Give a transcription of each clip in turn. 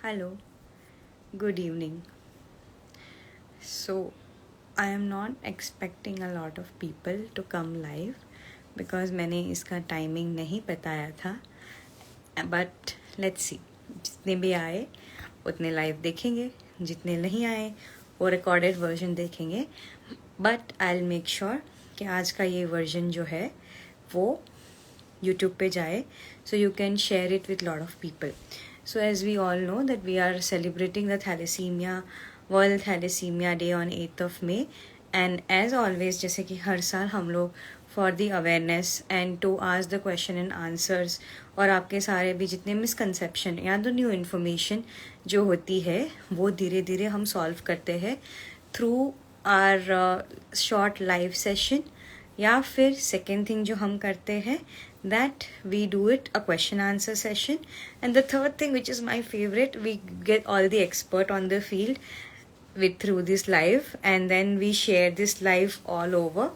Hello, good evening. So, I am not expecting a lot of people to come live because मैंने इसका timing नहीं बताया था. But let's see, जितने भी आए उतने लाइव देखेंगे, जितने नहीं आए वो रिकॉर्डेड वर्जन देखेंगे. But I will make sure कि आज का ये वर्जन जो है वो यूट्यूब पे जाए, so you can share it with lot of people. So as we all know that we are celebrating the World Thalassemia Day on 8th of May, and as always जैसे कि हर साल हम लोग for the awareness and to ask the question and answers और आपके सारे भी जितने मिसकंसेप्शन या तो न्यू इन्फॉर्मेशन जो होती है वो धीरे धीरे हम सॉल्व करते हैं through our short live session. या फिर सेकेंड थिंग जो हम करते हैं that we do it a question answer session, and the third thing, which is my favorite, we get all the expert on the field with through this live, and then we share this live all over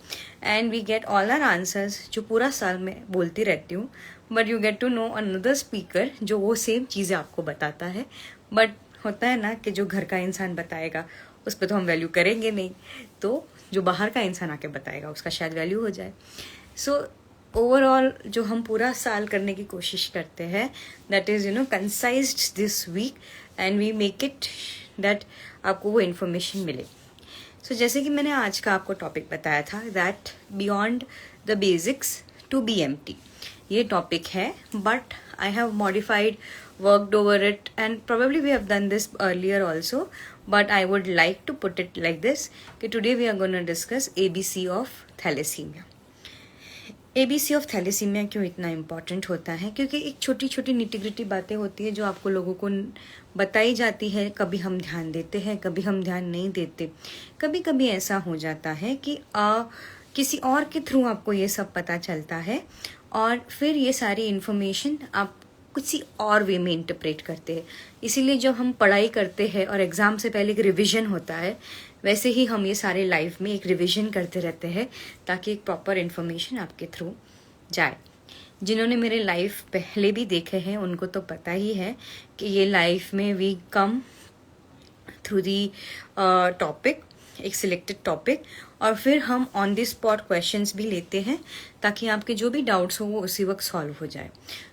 and we get all our answers जो पूरा साल मैं बोलती रहती हूँ, but you get to know another speaker जो वो same चीज़ें आपको बताता है. बट होता है ना कि जो घर का इंसान बताएगा उस पर तो हम वैल्यू करेंगे नहीं, तो जो बाहर का इंसान आके बताएगा उसका शायद वैल्यू हो जाए. सो ओवरऑल जो हम पूरा साल करने की कोशिश करते हैं that is concised this week, and we make it that आपको वो इन्फॉर्मेशन मिले. सो जैसे कि मैंने आज का आपको टॉपिक बताया था that beyond the basics to be empty, ये टॉपिक है. But I have modified, worked over it, and probably we have done this earlier also, but I would like to put it like this कि today we are going to discuss ABC of thalassemia. ABC of thalassemia क्यों इतना important होता है? क्योंकि एक छोटी छोटी nitty-gritty बातें होती है जो आपको लोगों को बताई जाती है. कभी हम ध्यान देते हैं, कभी हम ध्यान नहीं देते. कभी कभी ऐसा हो जाता है कि किसी और के थ्रू आपको ये सब पता चलता है और फिर ये सारी इन्फॉर्मेशन आप किसी और वे में इंटरप्रेट करते हैं. इसीलिए जब हम पढ़ाई करते हैं और एग्ज़ाम से पहले एक रिवीजन होता है, वैसे ही हम ये सारे लाइफ में एक रिवीजन करते रहते हैं ताकि एक प्रॉपर इन्फॉर्मेशन आपके थ्रू जाए. जिन्होंने मेरे लाइफ पहले भी देखे हैं उनको तो पता ही है कि ये लाइफ में we come through the topic, एक सिलेक्टेड टॉपिक, और फिर हम ऑन द स्पॉट क्वेश्चंस भी लेते हैं ताकि आपके जो भी डाउट्स हो वो उसी वक्त सॉल्व हो जाए.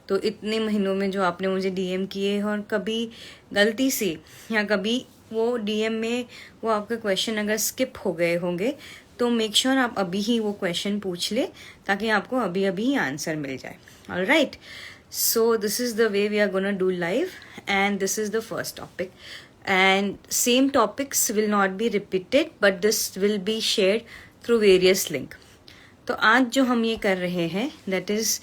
तो इतने महीनों में जो आपने मुझे डीएम किए और कभी गलती से या कभी वो डीएम में वो आपके क्वेश्चन अगर स्किप हो गए होंगे तो मेक श्योर आप अभी ही वो क्वेश्चन पूछ ले ताकि आपको अभी अभी ही आंसर मिल जाए. Alright, so this is the way we are gonna do live, and this is the first topic. And same topics will not be repeated, but this will be shared through various link. तो आज जो हम ये कर रहे हैं that is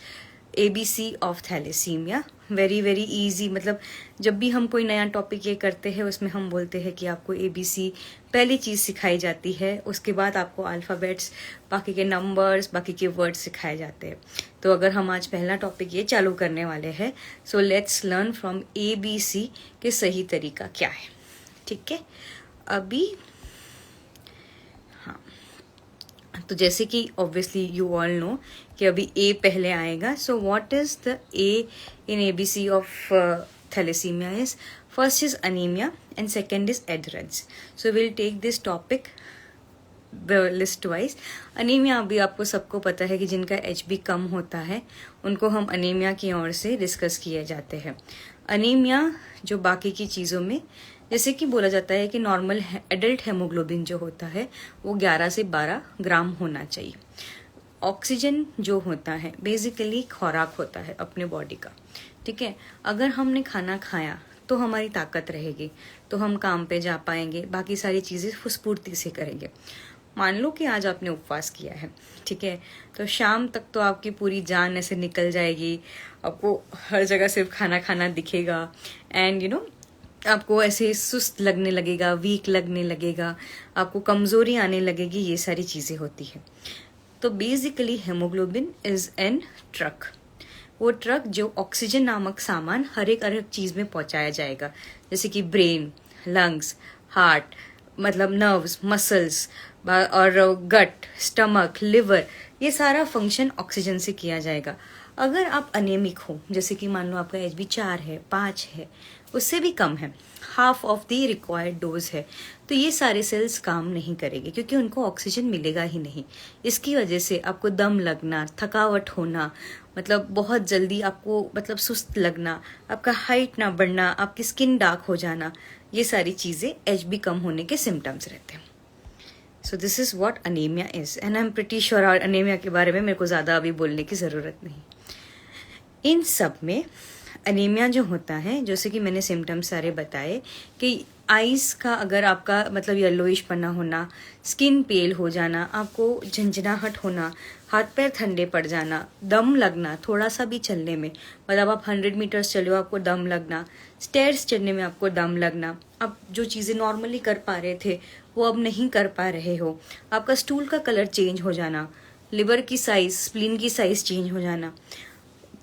ABC of thalassemia. Very very easy. मतलब जब भी हम कोई नया टॉपिक ये करते हैं उसमें हम बोलते हैं कि आपको ABC पहली चीज़ सिखाई जाती है, उसके बाद आपको अल्फ़ाबेट्स, बाकी के नंबर्स, बाकी के वर्ड्स सिखाए जाते हैं. तो अगर हम आज पहला टॉपिक ये चालू करने वाले हैं, so let's learn from ABC के सही तरीका क्या है. ठीक है, अभी हाँ, तो जैसे कि ऑब्वियसली यू ऑल नो कि अभी ए पहले आएगा. So what is the A in ABC of thalassaemia is first is anaemia and second is adherence. So will take this topic the list wise. Anaemia अभी आपको सबको पता है कि जिनका HB कम होता है उनको हम अनीमिया की ओर से डिस्कस किए जाते हैं. अनीमिया जो बाकी की चीज़ों में जैसे कि बोला जाता है कि नॉर्मल एडल्ट हेमोग्लोबिन जो होता है वो 11 से 12 ग्राम होना चाहिए. ऑक्सीजन जो होता है बेसिकली खुराक होता है अपने बॉडी का. ठीक है, अगर हमने खाना खाया तो हमारी ताकत रहेगी, तो हम काम पे जा पाएंगे, बाकी सारी चीज़ें फुर्ती से करेंगे. मान लो कि आज आपने उपवास किया है, ठीक है, तो शाम तक तो आपकी पूरी जान ऐसे निकल जाएगी, आपको हर जगह सिर्फ खाना खाना दिखेगा, एंड आपको ऐसे सुस्त लगने लगेगा, वीक लगने लगेगा, आपको कमज़ोरी आने लगेगी. ये सारी चीज़ें होती है. तो basically haemoglobin is an truck. वो ट्रक जो ऑक्सीजन नामक सामान हर एक चीज़ में पहुंचाया जाएगा, जैसे कि ब्रेन, लंग्स, हार्ट, मतलब नर्व्स, मसल्स और गट, स्टमक, लिवर, ये सारा फंक्शन ऑक्सीजन से किया जाएगा. अगर आप अनेमिक हो, जैसे कि मान लो आपका HB 4 है, 5 है, उससे भी कम है, half of the required dose है, तो ये सारे सेल्स काम नहीं करेंगे क्योंकि उनको ऑक्सीजन मिलेगा ही नहीं। इसकी वजह से आपको दम लगना, थकावट होना, मतलब बहुत जल्दी आपको मतलब सुस्त लगना, आपका हाइट ना बढ़ना, आपकी स्किन डार्क हो जाना, ये सारी चीज़ें HB कम होने के सिम्टम्स रहते हैं। सो this is what anaemia is and I am pretty sure anaemia के बारे में मेरे को ज़्यादा अभी बोलने की ज़रूरत नहीं। इन सब में अनीमिया जो होता है, जैसे कि मैंने सिम्टम्स सारे बताए कि आइज़ का अगर आपका मतलब येलोइश पना होना, स्किन पेल हो जाना, आपको झंझनाहट होना, हाथ पैर ठंडे पड़ जाना, दम लगना थोड़ा सा भी चलने में, मतलब आप 100 मीटर्स चले हो आपको दम लगना, स्टेयर्स चढ़ने में आपको दम लगना, आप जो चीज़ें नॉर्मली कर पा रहे थे वो अब नहीं कर पा रहे हो, आपका स्टूल का कलर चेंज हो जाना, लिवर की साइज़, स्प्लीन की साइज़ चेंज हो जाना,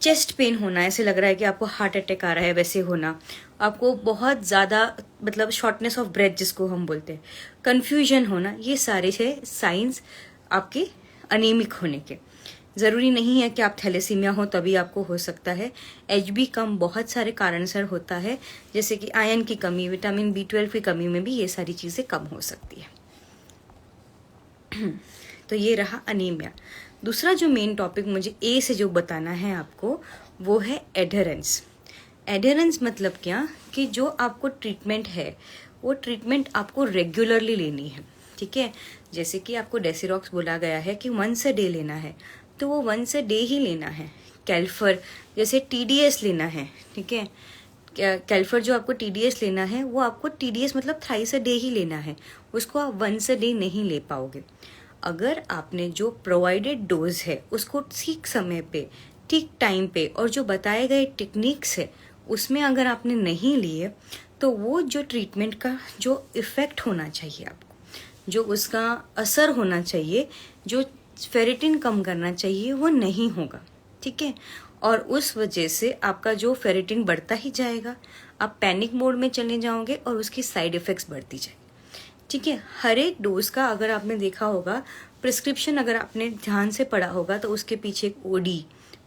चेस्ट पेन होना, ऐसे लग रहा है कि आपको हार्ट अटैक आ रहा है वैसे होना, आपको बहुत ज़्यादा मतलब शॉर्टनेस ऑफ ब्रेथ जिसको हम बोलते हैं, कन्फ्यूजन होना, ये सारे है साइंस आपके अनीमिक होने के। ज़रूरी नहीं है कि आप थैलेसीमिया हो तभी आपको हो सकता है। HB कम बहुत सारे कारण से होता है, जैसे कि आयरन की कमी, विटामिन B12 की कमी में भी ये सारी चीज़ें कम हो सकती है। तो ये रहा अनीमिया। दूसरा जो मेन टॉपिक मुझे A से जो बताना है आपको वो है एडहेरेंस। एडहेरेंस मतलब क्या कि जो आपको ट्रीटमेंट है वो ट्रीटमेंट आपको रेगुलरली लेनी है, ठीक है। जैसे कि आपको डेसिरॉक्स बोला गया है कि वंस अ डे लेना है, तो वो वंस अ डे ही लेना है। कैल्फर जैसे TDS लेना है, ठीक है। कैल्फर जो आपको TDS लेना है वो आपको TDS मतलब थ्राइस अ डे ही लेना है, उसको आप वंस अ डे नहीं ले पाओगे। अगर आपने जो प्रोवाइडेड डोज है उसको ठीक समय पे, ठीक टाइम पे और जो बताए गए टेक्निक्स है उसमें अगर आपने नहीं लिए, तो वो जो ट्रीटमेंट का जो इफ़ेक्ट होना चाहिए आपको, जो उसका असर होना चाहिए, जो फेरिटिन कम करना चाहिए, वो नहीं होगा, ठीक है। और उस वजह से आपका जो फेरिटिन बढ़ता ही जाएगा, आप पैनिक मोड में चले जाओगे और उसकी साइड इफ़ेक्ट्स बढ़ती जाएगी, ठीक है। हर एक डोज का अगर आपने देखा होगा, प्रिस्क्रिप्शन अगर आपने ध्यान से पढ़ा होगा, तो उसके पीछे एक OD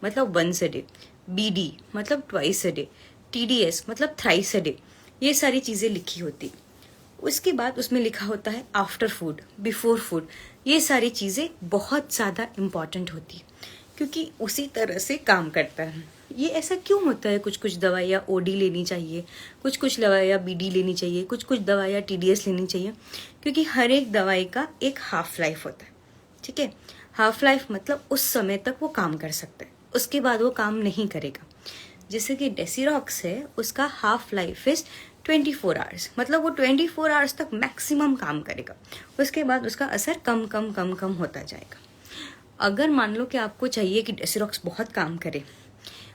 मतलब वंस अ डे, BD मतलब ट्वाइस अ डे, TDS मतलब थ्राइस अ डे, ये सारी चीज़ें लिखी होती। उसके बाद उसमें लिखा होता है आफ्टर फूड, बिफोर फूड, ये सारी चीज़ें बहुत ज़्यादा इम्पॉर्टेंट होती है क्योंकि उसी तरह से काम करता है। ये ऐसा क्यों होता है, कुछ कुछ दवाइयाँ OD लेनी चाहिए, कुछ कुछ दवाइयाँ BD लेनी चाहिए, कुछ कुछ दवाइयाँ TDS लेनी चाहिए, क्योंकि हर एक दवाई का एक हाफ लाइफ होता है, ठीक है। हाफ लाइफ मतलब उस समय तक वो काम कर सकता है, उसके बाद वो काम नहीं करेगा। जैसे कि डेसिरॉक्स है, उसका हाफ लाइफ इज 24 आवर्स, मतलब वो 24 आवर्स तक मैक्सिमम काम करेगा, उसके बाद उसका असर कम कम कम कम होता जाएगा। अगर मान लो कि आपको चाहिए कि डेसिरॉक्स बहुत काम करे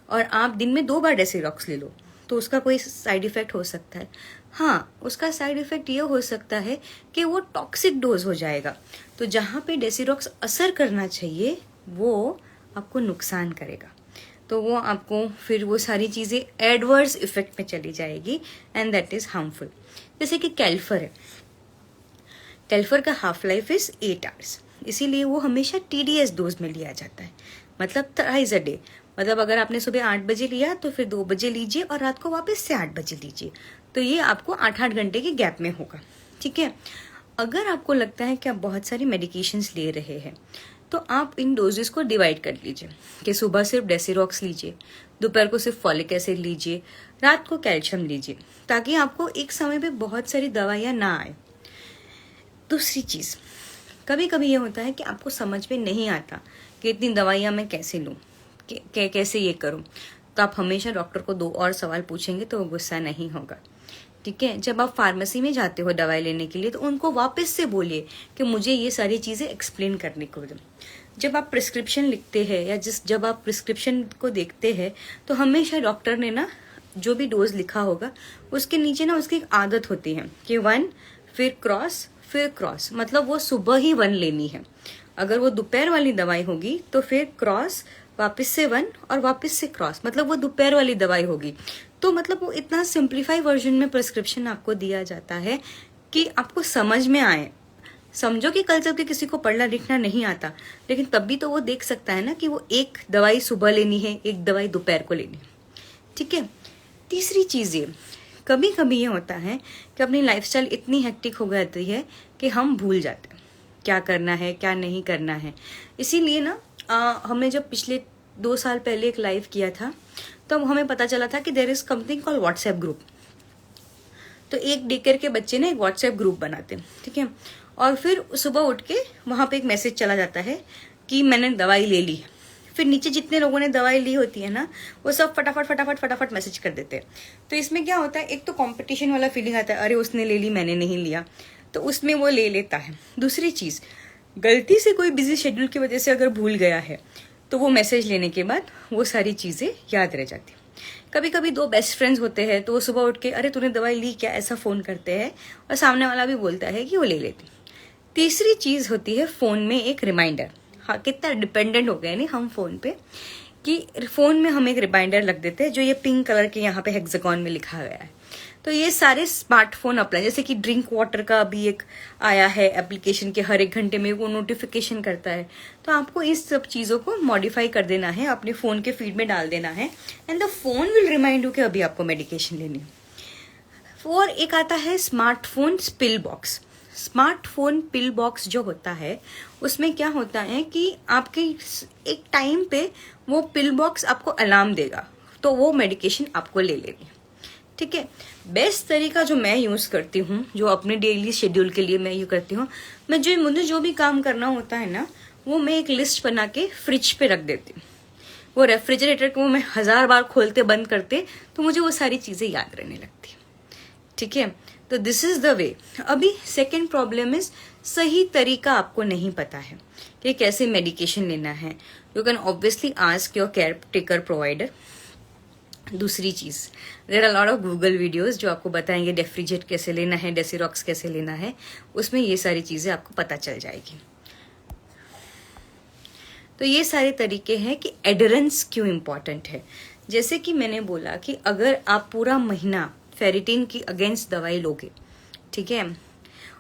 और आप दिन में 2 बार डेसिरॉक्स ले लो, तो उसका कोई साइड इफ़ेक्ट हो सकता है। हाँ, उसका साइड इफ़ेक्ट ये हो सकता है कि वो टॉक्सिक डोज हो जाएगा, तो जहाँ पे डेसिरॉक्स असर करना चाहिए वो आपको नुकसान करेगा, तो वो आपको फिर वो सारी चीज़ें एडवर्स इफेक्ट में चली जाएगी एंड दैट इज़ हार्मफुल। जैसे कि कैल्फर है, कैल्फर का हाफ लाइफ इज़ 8 आवर्स, इसीलिए वो हमेशा TDS डोज में लिया जाता है, मतलब थ्राइस अ डे, मतलब अगर आपने सुबह 8 बजे लिया तो फिर 2 बजे लीजिए और रात को वापस से 8 बजे लीजिए, तो ये आपको 8-8 घंटे के गैप में होगा, ठीक है। अगर आपको लगता है कि आप बहुत सारी मेडिकेशंस ले रहे हैं, तो आप इन डोजेस को डिवाइड कर लीजिए कि सुबह सिर्फ डेसिरॉक्स लीजिए, दोपहर को सिर्फ फॉलिक एसिड लीजिए, रात को कैल्शियम लीजिए, ताकि आपको एक समय पे बहुत सारी दवाइयाँ ना आए। दूसरी चीज़, कभी कभी ये होता है कि आपको समझ में नहीं आता कि इतनी दवाइयाँ मैं कैसे लूँ, कैसे ये करूँ, तो आप हमेशा डॉक्टर को 2 और सवाल पूछेंगे तो वो गुस्सा नहीं होगा, ठीक है। जब आप फार्मेसी में जाते हो दवाई लेने के लिए, तो उनको वापस से बोलिए कि मुझे ये सारी चीज़ें एक्सप्लेन करने को दो। जब आप प्रिस्क्रिप्शन लिखते हैं या जब आप प्रिस्क्रिप्शन को देखते हैं, तो हमेशा डॉक्टर ने ना जो भी डोज लिखा होगा उसके नीचे ना उसकी एक आदत होती है कि 1 फिर क्रॉस, मतलब वो सुबह ही 1 लेनी है। अगर वो दोपहर वाली दवाई होगी तो फिर क्रॉस, वापस से 1 और वापस से क्रॉस, मतलब वो दोपहर वाली दवाई होगी। तो मतलब वो इतना सिंप्लीफाई वर्जन में प्रिस्क्रिप्शन आपको दिया जाता है कि आपको समझ में आए। समझो कि कल जब के किसी को पढ़ना लिखना नहीं आता, लेकिन तब भी तो वो देख सकता है ना कि वो एक दवाई सुबह लेनी है, एक दवाई दोपहर को लेनी है, ठीक है। तीसरी चीज़ ये, कभी कभी ये होता है कि अपनी लाइफस्टाइल इतनी हेक्टिक हो जाती है कि हम भूल जाते हैं क्या करना है क्या नहीं करना है। इसीलिए ना हमने जब पिछले 2 साल पहले एक लाइव किया था तो हमें पता चला था कि there is something called WhatsApp group. तो एक डे केयर के बच्चे ने एक व्हाट्सएप ग्रुप बनाते हैं, ठीक है, और फिर सुबह उठ के वहाँ पे एक मैसेज चला जाता है कि मैंने दवाई ले ली। फिर नीचे जितने लोगों ने दवाई ली होती है ना वो सब फटाफट फटाफट फटाफट मैसेज कर देते हैं। तो इसमें क्या होता है, एक तो कंपटीशन वाला फीलिंग आता है, अरे उसने ले ली मैंने नहीं लिया, तो उसमें वो ले लेता है। दूसरी चीज़, गलती से कोई बिजी शेड्यूल की वजह से अगर भूल गया है तो वो मैसेज लेने के बाद वो सारी चीज़ें याद रह जाती। कभी कभी 2 बेस्ट फ्रेंड्स होते हैं तो वो सुबह उठ के अरे तूने दवाई ली क्या, ऐसा फ़ोन करते हैं और सामने वाला भी बोलता है कि वो ले लेती। तीसरी चीज़ होती है फ़ोन में एक रिमाइंडर। हाँ, कितना डिपेंडेंट हो गए नहीं हम फ़ोन पे कि फ़ोन में हम एक रिमाइंडर रख देते हैं जो ये पिंक कलर के यहाँ पे हेक्सागन में लिखा गया है। तो ये सारे स्मार्टफोन अप्लाई, जैसे कि ड्रिंक वाटर का भी एक आया है एप्लीकेशन के, हर 1 घंटे में वो नोटिफिकेशन करता है। तो आपको इस सब चीज़ों को मॉडिफाई कर देना है, अपने फ़ोन के फीड में डाल देना है and the phone will remind you कि अभी आपको मेडिकेशन लेनी है। और एक आता है smartphone pill box. Smartphone pill box जो होता है उसमें क्या होता है कि आपके एक टाइम पे वो पिल बॉक्स आपको अलार्म देगा तो वो मेडिकेशन आपको ले लेनी है, ठीक है। बेस्ट तरीका जो मैं यूज़ करती हूँ, जो अपने डेली शेड्यूल के लिए मैं ये करती हूँ, मुझे जो भी काम करना होता है ना वो मैं एक लिस्ट बना के फ्रिज पे रख देती हूँ। वो रेफ्रिजरेटर को मैं 1000 बार खोलते बंद करते तो मुझे वो सारी चीज़ें याद रहने लगती, ठीक है। तो दिस इज द वे। अभी सेकेंड प्रॉब्लम इज सही तरीका आपको नहीं पता है कि कैसे मेडिकेशन लेना है। You can obviously ask your care taker provider. दूसरी चीज़, there are lot of Google videos जो आपको बताएंगे डेफ्रिजेट कैसे लेना है, डेसीरॉक्स कैसे लेना है, उसमें ये सारी चीज़ें आपको पता चल जाएगी। तो ये सारे तरीके हैं कि एडरेंस क्यों इम्पॉर्टेंट है। जैसे कि मैंने बोला कि अगर आप पूरा महीना फेरिटिन की अगेंस्ट दवाई लोगे, ठीक है,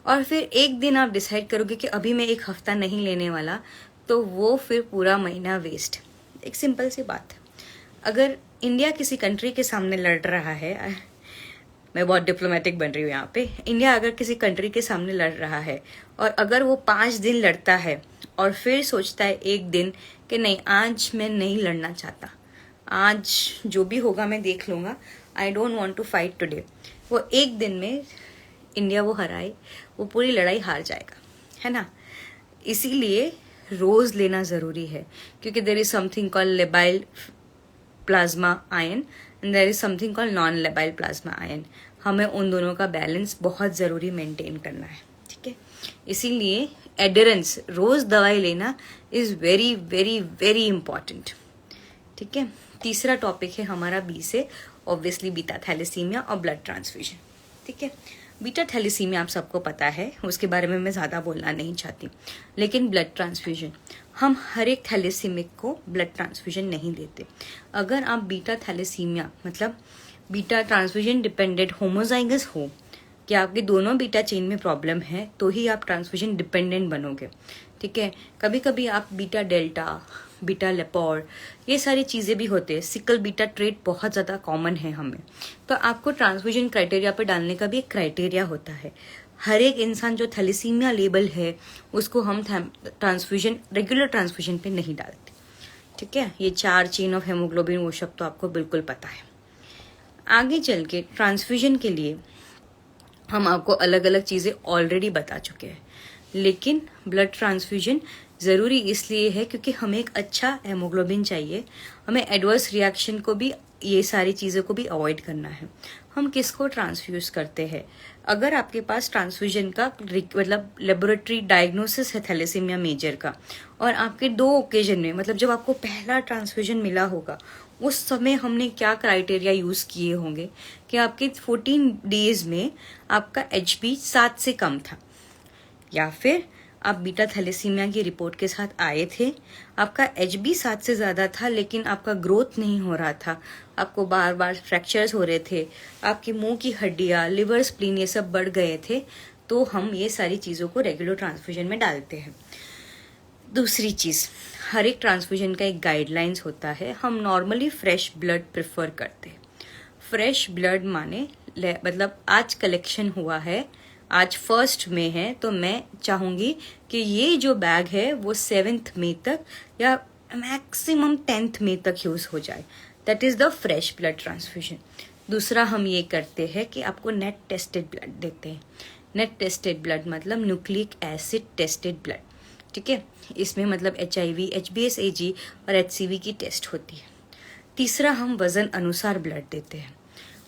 और फिर एक दिन आप डिसाइड करोगे कि अभी मैं 1 हफ्ता नहीं लेने वाला, तो वो फिर पूरा महीना वेस्ट। एक सिंपल सी बात, अगर इंडिया किसी कंट्री के सामने लड़ रहा है, मैं बहुत डिप्लोमेटिक बन रही हूँ यहाँ पे, इंडिया अगर किसी कंट्री के सामने लड़ रहा है और अगर वो 5 दिन लड़ता है और फिर सोचता है एक दिन कि नहीं आज मैं नहीं लड़ना चाहता, आज जो भी होगा मैं देख लूँगा, I don't want to fight today, वो एक दिन में इंडिया वो हराए, वो पूरी लड़ाई हार जाएगा, है ना। इसीलिए रोज़ लेना ज़रूरी है क्योंकि there is something called labile plasma ion and there is something called non labile plasma ion. हमें उन दोनों का बैलेंस बहुत ज़रूरी मेंटेन करना है, ठीक है। इसीलिए एडरेंस, रोज़ दवाई लेना is very very very important, ठीक है। तीसरा टॉपिक है हमारा बी से, ऑब्वियसली बीटा थैलेसीमिया और ब्लड ट्रांसफ्यूजन, ठीक है। बीटा थैलेसीमिया आप सबको पता है, उसके बारे में मैं ज़्यादा बोलना नहीं चाहती, लेकिन ब्लड ट्रांसफ्यूजन, हम हर एक थैलेसीमिक को ब्लड ट्रांसफ्यूजन नहीं देते। अगर आप बीटा थैलेसीमिया मतलब बीटा ट्रांसफ्यूजन डिपेंडेंट होमोजाइगस हो कि आपके दोनों बीटा चेन में प्रॉब्लम है तो ही आप ट्रांसफ्यूजन डिपेंडेंट बनोगे, ठीक है। कभी कभी आप बीटा डेल्टा, बीटा लेपोर, ये सारी चीज़ें भी होते हैं, सिकल बीटा ट्रेट बहुत ज़्यादा कॉमन है हमें, तो आपको ट्रांसफ्यूजन क्राइटेरिया पर डालने का भी एक क्राइटेरिया होता है। हर एक इंसान जो थैलेसीमिया लेबल है उसको हम ट्रांसफ्यूजन, रेगुलर ट्रांसफ्यूजन पे नहीं डालते, ठीक है। ये 4 चेन ऑफ हेमोग्लोबिन वो सब तो आपको बिल्कुल पता है। आगे चल के ट्रांसफ्यूजन के लिए हम आपको अलग अलग चीज़ें ऑलरेडी बता चुके हैं, लेकिन ब्लड ट्रांसफ्यूजन ज़रूरी इसलिए है क्योंकि हमें एक अच्छा हेमोग्लोबिन चाहिए, हमें एडवर्स रिएक्शन को भी, ये सारी चीज़ों को भी अवॉइड करना है। हम किसको ट्रांसफ्यूज करते हैं, अगर आपके पास ट्रांसफ्यूजन का मतलब लेबोरेटरी डायग्नोसिस है थैलेसीमिया मेजर का, और आपके 2 ओकेजन में, मतलब जब आपको पहला ट्रांसफ्यूजन मिला होगा उस समय हमने क्या क्राइटेरिया यूज़ किए होंगे कि आपके 14 डेज में आपका HB 7 से कम था, या फिर आप बीटा थैलेसीमिया की रिपोर्ट के साथ आए थे, आपका HB 7 से ज़्यादा था लेकिन आपका ग्रोथ नहीं हो रहा था, आपको बार बार फ्रैक्चर्स हो रहे थे, आपकी मुंह की हड्डियाँ, लिवर, स्प्लीन ये सब बढ़ गए थे, तो हम ये सारी चीज़ों को रेगुलर ट्रांसफ्यूजन में डालते हैं। दूसरी चीज़, हर एक ट्रांसफ्यूजन का एक गाइडलाइंस होता है, हम नॉर्मली फ्रेश ब्लड प्रेफर करते हैं। फ्रेश ब्लड माने मतलब आज कलेक्शन हुआ है, आज 1 मई है, तो मैं चाहूँगी कि ये जो बैग है वो 7 मई तक या मैक्सिमम 10 मई तक यूज़ हो जाए। That is the fresh blood transfusion. दूसरा हम ये करते हैं कि आपको नेट टेस्टेड ब्लड देते हैं। नेट टेस्टेड ब्लड मतलब न्यूक्लिक एसिड टेस्टेड ब्लड, ठीक है। इसमें मतलब HIV, HbS AG और HCV की टेस्ट होती है। तीसरा हम वज़न अनुसार ब्लड देते हैं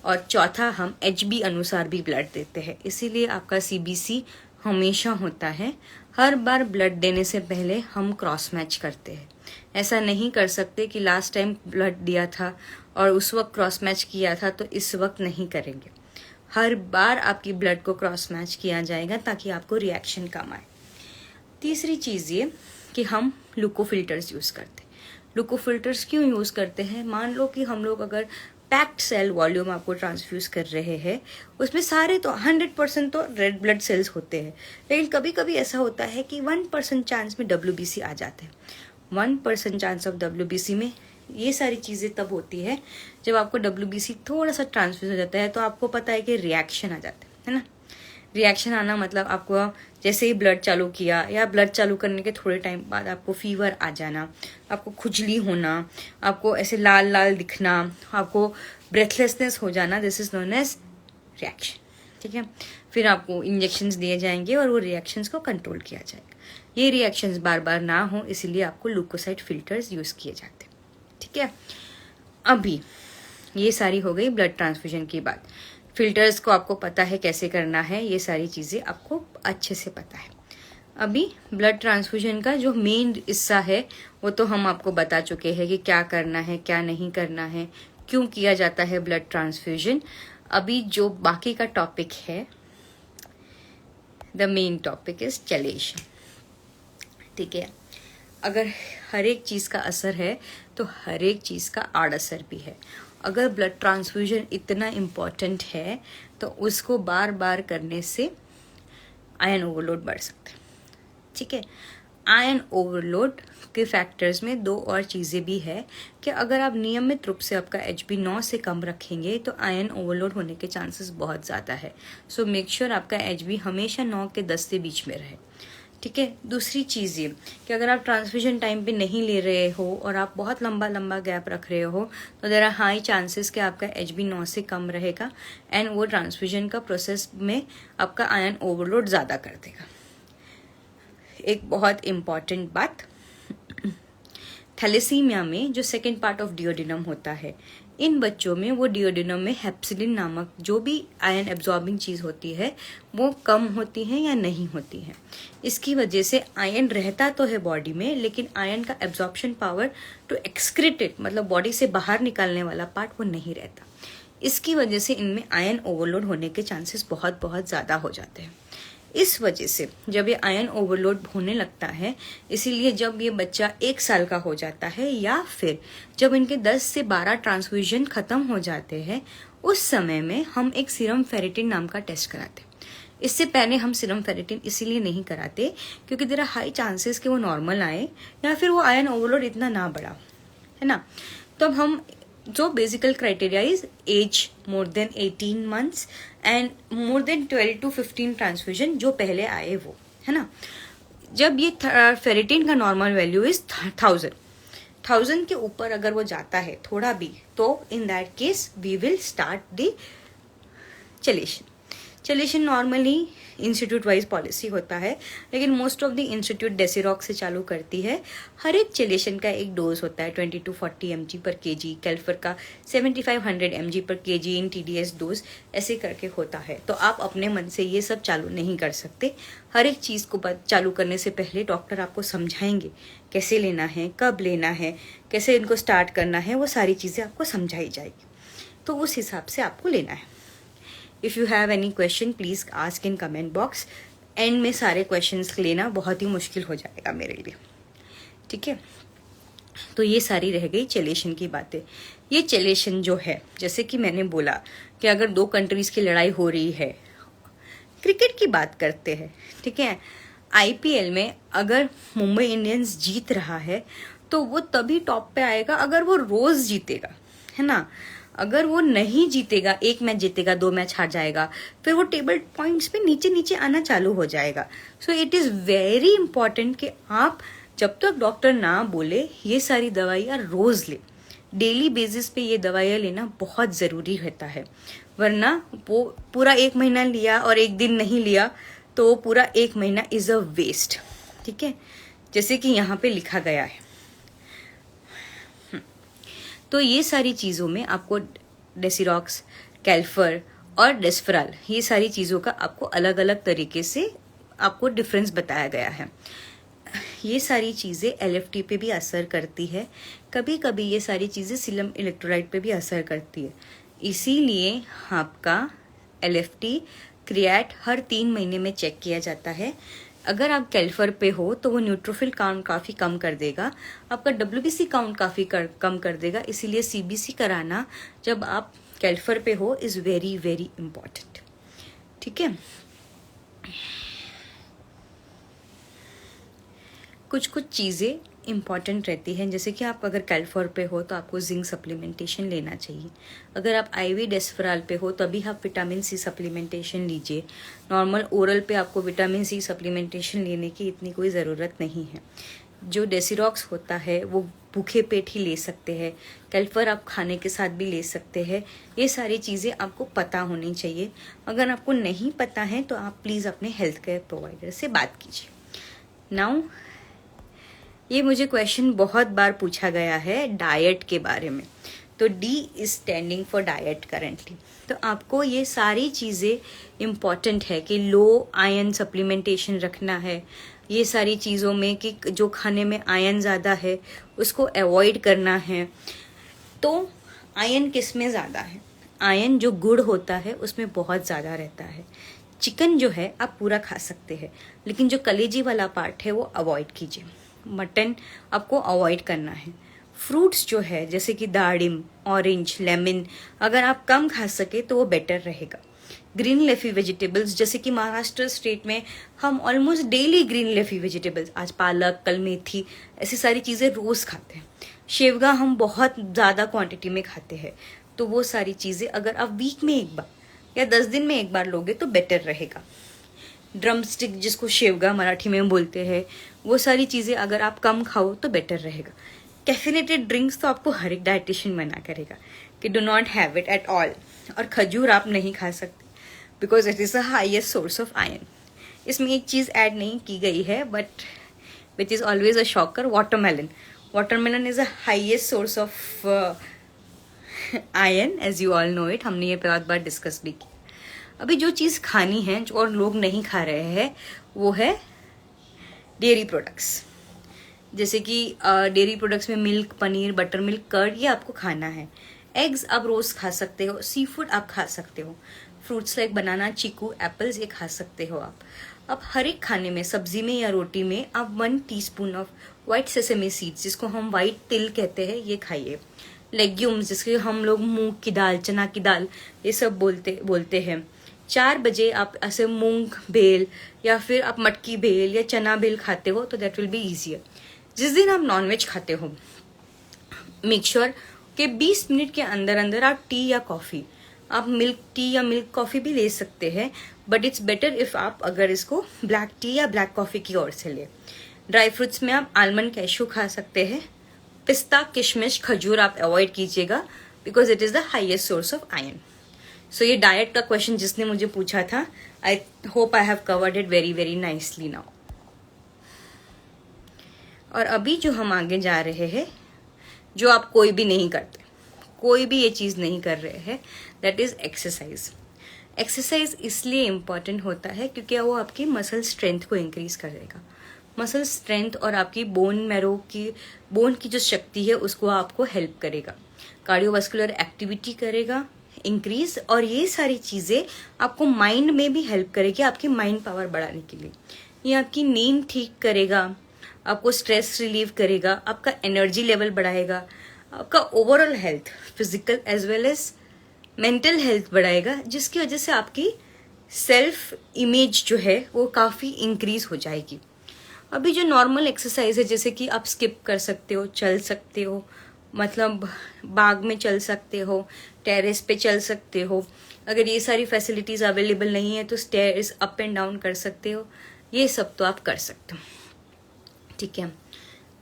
और चौथा हम HB अनुसार भी ब्लड देते हैं। इसीलिए आपका CBC हमेशा होता है। हर बार ब्लड देने से पहले हम क्रॉस मैच करते हैं। ऐसा नहीं कर सकते कि लास्ट टाइम ब्लड दिया था और उस वक्त क्रॉस मैच किया था तो इस वक्त नहीं करेंगे। हर बार आपकी ब्लड को क्रॉस मैच किया जाएगा ताकि आपको रिएक्शन कम आए। तीसरी चीज़ ये कि हम लुको फिल्टर्स यूज़ करते हैं। लुको फिल्टर्स क्यों यूज़ करते हैं? मान लो कि हम लोग अगर पैक्ड सेल वॉल्यूम आपको ट्रांसफ्यूज कर रहे हैं, उसमें सारे तो 100% तो रेड ब्लड सेल्स होते हैं, लेकिन कभी कभी ऐसा होता है कि 1% चांस में WBC आ जाते हैं। 1% चांस ऑफ WBC में ये सारी चीज़ें तब होती है जब आपको WBC थोड़ा सा ट्रांसफ्यूज हो जाता है, तो आपको पता है कि रिएक्शन आ जाता है ना। रिएक्शन आना मतलब आपको जैसे ही ब्लड चालू किया या ब्लड चालू करने के थोड़े टाइम बाद आपको फीवर आ जाना, आपको खुजली होना, आपको ऐसे लाल लाल दिखना, आपको ब्रेथलेसनेस हो जाना, this is known as reaction, ठीक है। फिर आपको इंजेक्शंस दिए जाएंगे और वो रिएक्शंस को कंट्रोल किया जाएगा। ये रिएक्शंस बार बार ना हो इसीलिए आपको लुकोसाइड फिल्टर्स यूज़ किए जाते हैं, ठीक है। अभी ये सारी हो गई ब्लड ट्रांसफ्यूजन की बात। फिल्टर्स को आपको पता है कैसे करना है, ये सारी चीज़ें आपको अच्छे से पता है। अभी ब्लड ट्रांसफ्यूजन का जो मेन हिस्सा है वो तो हम आपको बता चुके हैं कि क्या करना है, क्या नहीं करना है, क्यों किया जाता है ब्लड ट्रांसफ्यूजन। अभी जो बाकी का टॉपिक है, द मेन टॉपिक इज चेलेशन, ठीक है। अगर हर एक चीज़ का असर है तो हर एक चीज़ का आड़ असर भी है। अगर ब्लड ट्रांसफ्यूजन इतना इम्पॉर्टेंट है तो उसको बार बार करने से आयरन ओवरलोड बढ़ सकता है, ठीक है। आयरन ओवरलोड के फैक्टर्स में 2 और चीज़ें भी है कि अगर आप नियमित रूप से आपका HB 9 से कम रखेंगे तो आयरन ओवरलोड होने के चांसेस बहुत ज़्यादा है। सो मेक श्योर आपका HB हमेशा 9 के 10 के बीच में रहे, ठीक है। दूसरी चीज़ ये कि अगर आप ट्रांसफ्यूजन टाइम पे नहीं ले रहे हो और आप बहुत लंबा लंबा गैप रख रहे हो तो देयर आर हाई चांसेस कि आपका HB 9 से कम रहेगा एंड वो ट्रांसफ्यूजन का प्रोसेस में आपका आयरन ओवरलोड ज़्यादा कर देगा। एक बहुत इम्पॉर्टेंट बात, थैलेसीमिया में जो सेकेंड पार्ट ऑफ डिओडिनम होता है, इन बच्चों में वो डिओडिनम में हेप्सिलिन नामक जो भी आयरन एब्जॉर्बिंग चीज़ होती है वो कम होती है या नहीं होती है। इसकी वजह से आयरन रहता तो है बॉडी में, लेकिन आयरन का absorption power to excrete it, मतलब बॉडी से बाहर निकालने वाला पार्ट, वो नहीं रहता। इसकी वजह से इनमें आयरन ओवरलोड होने के चांसेस बहुत बहुत ज़्यादा हो जाते हैं। इस वजह से जब ये आयरन ओवरलोड होने लगता है, इसीलिए जब ये बच्चा 1 साल का हो जाता है या फिर जब इनके 10 से 12 ट्रांसफ्यूजन खत्म हो जाते हैं, उस समय में हम एक सीरम फेरिटिन नाम का टेस्ट कराते हैं। इससे पहले हम सीरम फेरिटिन इसीलिए नहीं कराते क्योंकि देयर आर हाई चांसेस कि वो नॉर्मल आए या फिर वो आयरन ओवरलोड इतना ना बढ़ा, है ना। तो अब हम जो basically criteria is age more than 18 months and more than 12 to 15 transfusion जो पहले आए वो, है ना। जब ये फेरिटिन का नॉर्मल वैल्यू इज 1000 के ऊपर अगर वो जाता है थोड़ा भी, तो in that case we will start the chelation normally institute wise policy होता है, लेकिन most of the institute Desirox से चालू करती है। हर एक चेलेशन का एक डोज होता है 20 to 40 mg पर kg, कैल्फर का 7500 mg पर kg इन TDS डोज, ऐसे करके होता है। तो आप अपने मन से ये सब चालू नहीं कर सकते। हर एक चीज़ को चालू करने से पहले डॉक्टर आपको समझाएंगे कैसे लेना है, कब लेना है, कैसे इनको स्टार्ट करना है, वो सारी चीज़ें आपको समझाई जाएगी, तो उस हिसाब से आपको लेना है। If you have any question please ask in comment box. And में सारे क्वेश्चंस लेना बहुत ही मुश्किल हो जाएगा मेरे लिए, ठीक है। तो ये सारी रह गई चेलेशन की बातें। ये चेलेशन जो है, जैसे कि मैंने बोला कि अगर 2 कंट्रीज़ की लड़ाई हो रही है, क्रिकेट की बात करते हैं, ठीक है। IPL में अगर मुंबई इंडियंस जीत रहा है तो वो तभी टॉप पे आएगा अगर वो रोज़ जीतेगा, है ना। अगर वो नहीं जीतेगा, 1 मैच जीतेगा, 2 मैच हार जाएगा, फिर वो टेबल पॉइंट्स पे नीचे नीचे आना चालू हो जाएगा. So it is very important कि आप जब तक डॉक्टर ना बोले ये सारी दवाइयाँ रोज़ ले. डेली बेसिस पे ये दवाइयाँ लेना बहुत ज़रूरी रहता है, वरना वो पूरा 1 महीना लिया और 1 दिन नहीं लिया तो वो पूरा 1 महीना इज़ अ वेस्ट. ठीक है, जैसे कि यहाँ पे लिखा गया है. तो ये सारी चीज़ों में आपको डेसिरॉक्स, कैल्फर और डेस्फेराल, ये सारी चीज़ों का आपको अलग अलग तरीके से आपको डिफरेंस बताया गया है. ये सारी चीज़ें LFT पे भी असर करती है, कभी कभी ये सारी चीज़ें सीरम इलेक्ट्रोलाइट पे भी असर करती है. इसीलिए आपका LFT, क्रिएट हर 3 महीने में चेक किया जाता है. अगर आप कैल्फर पे हो तो वो न्यूट्रोफिल काउंट काफ़ी कम कर देगा, आपका WBC काउंट काफ़ी कम कर देगा. इसीलिए CBC कराना जब आप कैल्फर पे हो इज़ वेरी वेरी इम्पॉर्टेंट. ठीक है, कुछ चीज़ें इम्पॉर्टेंट रहती हैं, जैसे कि आप अगर कैल्फर पे हो तो आपको जिंक सप्लीमेंटेशन लेना चाहिए. अगर आप IV डेस्फेराल पे हो तभी आप विटामिन C सप्लीमेंटेशन लीजिए. नॉर्मल ओरल पे आपको विटामिन C सप्लीमेंटेशन लेने की इतनी कोई ज़रूरत नहीं है. जो डेसिरॉक्स होता है वो भूखे पेट ही ले सकते हैं, कैल्फर आप खाने के साथ भी ले सकते हैं. ये सारी चीज़ें आपको पता होनी चाहिए. अगर आपको नहीं पता है तो आप प्लीज़ अपने हेल्थ केयर प्रोवाइडर से बात कीजिए. नाउ ये मुझे क्वेश्चन बहुत बार पूछा गया है डाइट के बारे में. तो D is standing for diet currently. तो आपको ये सारी चीज़ें इम्पॉर्टेंट है कि लो आयरन सप्लीमेंटेशन रखना है. ये सारी चीज़ों में कि जो खाने में आयरन ज़्यादा है उसको अवॉइड करना है. तो आयरन किस में ज़्यादा है? आयरन जो गुड़ होता है उसमें बहुत ज़्यादा रहता है. चिकन जो है आप पूरा खा सकते हैं, लेकिन जो कलेजी वाला पार्ट है वो अवॉइड कीजिए. मटन आपको अवॉइड करना है. फ्रूट्स जो है जैसे कि दाड़िम, ऑरेंज, लेमन, अगर आप कम खा सके तो वो बेटर रहेगा. ग्रीन लेफी वेजिटेबल्स, जैसे कि महाराष्ट्र स्टेट में हम almost daily green leafy vegetables, आज पालक, कल मेथी, ऐसी सारी चीज़ें रोज़ खाते हैं. शेवगा हम बहुत ज़्यादा क्वांटिटी में खाते हैं. तो वो सारी चीज़ें अगर आप वीक में 1 बार या 10 दिन में 1 बार लोगे तो बेटर रहेगा. ड्रम स्टिक जिसको शेवगा मराठी में बोलते हैं, वो सारी चीज़ें अगर आप कम खाओ तो बेटर रहेगा. कैफिनेटेड ड्रिंक्स तो आपको हर एक डाइटिशियन मना करेगा कि do not have it at all. और खजूर आप नहीं खा सकते because it is the highest source of iron. इसमें एक चीज़ ऐड नहीं की गई है but which is always a shocker, watermelon. Watermelon is a highest source of iron, as you all know it. हमने ये बहुत बार डिस्कस भी किया. अभी जो चीज़ खानी है जो और लोग नहीं खा रहे हैं वो है डेयरी प्रोडक्ट्स. जैसे कि डेयरी प्रोडक्ट्स में milk, paneer, butter milk, curd, ये आपको खाना है. एग्स आप रोज़ खा सकते हो. सी फूड आप खा सकते हो. फ्रूट्स लाइक बनाना, चीकू, एप्पल्स, ये खा सकते हो आप. अब हर एक खाने में, सब्जी में या रोटी में आप 1 teaspoon of white sesame seeds, जिसको हम वाइट तिल कहते हैं, ये खाइए. लेग्यूम्स, जिसके हम लोग मूंग की दाल, चना की दाल, ये सब बोलते हैं. 4 बजे आप ऐसे मूंग बेल या फिर आप मटकी बेल या चना बेल खाते हो तो दैट विल बी ईजियर. जिस दिन आप नॉनवेज खाते हो मेक श्योर कि 20 मिनट के अंदर अंदर आप टी या कॉफ़ी, आप मिल्क टी या मिल्क कॉफ़ी भी ले सकते हैं, बट इट्स बेटर इफ़ आप अगर इसको ब्लैक टी या ब्लैक कॉफ़ी की ओर से ले. ड्राई फ्रूट्स में आप आलमंड, कैशू खा सकते हैं. पिस्ता, किशमिश, खजूर आप अवॉइड कीजिएगा because it is the highest source of iron. So ये डाइट का क्वेश्चन जिसने मुझे पूछा था, I hope I have covered it very very nicely now. और अभी जो हम आगे जा रहे हैं, जो आप कोई भी नहीं करते, कोई भी ये चीज़ नहीं कर रहे हैं, दैट इज़ एक्सरसाइज. एक्सरसाइज इसलिए इम्पॉर्टेंट होता है क्योंकि वो आपकी मसल स्ट्रेंथ को इंक्रीज करेगा. मसल स्ट्रेंथ और आपकी बोन की जो शक्ति है उसको आपको हेल्प करेगा. कार्डियोवास्कुलर एक्टिविटी करेगा इंक्रीज. और ये सारी चीज़ें आपको माइंड में भी हेल्प करेगी, आपकी माइंड पावर बढ़ाने के लिए. ये आपकी नींद ठीक करेगा, आपको स्ट्रेस रिलीव करेगा, आपका एनर्जी लेवल बढ़ाएगा, आपका overall health, physical as well as mental health बढ़ाएगा, जिसकी वजह से आपकी सेल्फ इमेज जो है वो काफ़ी इंक्रीज हो जाएगी. अभी जो नॉर्मल एक्सरसाइज है, जैसे कि आप स्किप कर सकते हो, चल सकते हो, मतलब बाग में चल सकते हो, टेरेस पे चल सकते हो। अगर ये सारी फैसिलिटीज़ अवेलेबल नहीं है तो स्टेयर्स अप एंड डाउन कर सकते हो, ये सब तो आप कर सकते हो, ठीक है।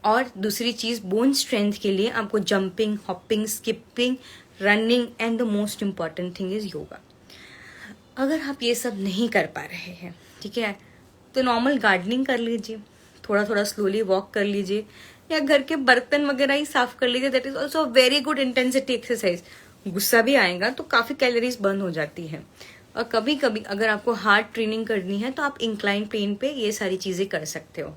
और दूसरी चीज़, बोन स्ट्रेंथ के लिए आपको jumping, hopping, skipping, running and the most important thing is yoga. अगर आप ये सब नहीं कर पा रहे हैं, ठीक है, तो नॉर्मल गार्डनिंग कर लीजिए, थोड़ा थोड़ा स्लोली वॉक कर लीजिए, या घर के बर्तन वगैरह ही साफ कर लीजिए। That is also very good intensity exercise. गुस्सा भी आएगा तो काफ़ी कैलोरीज बर्न हो जाती है। और कभी कभी अगर आपको हार्ड ट्रेनिंग करनी है तो आप इंक्लाइन प्लेन पे ये सारी चीज़ें कर सकते हो।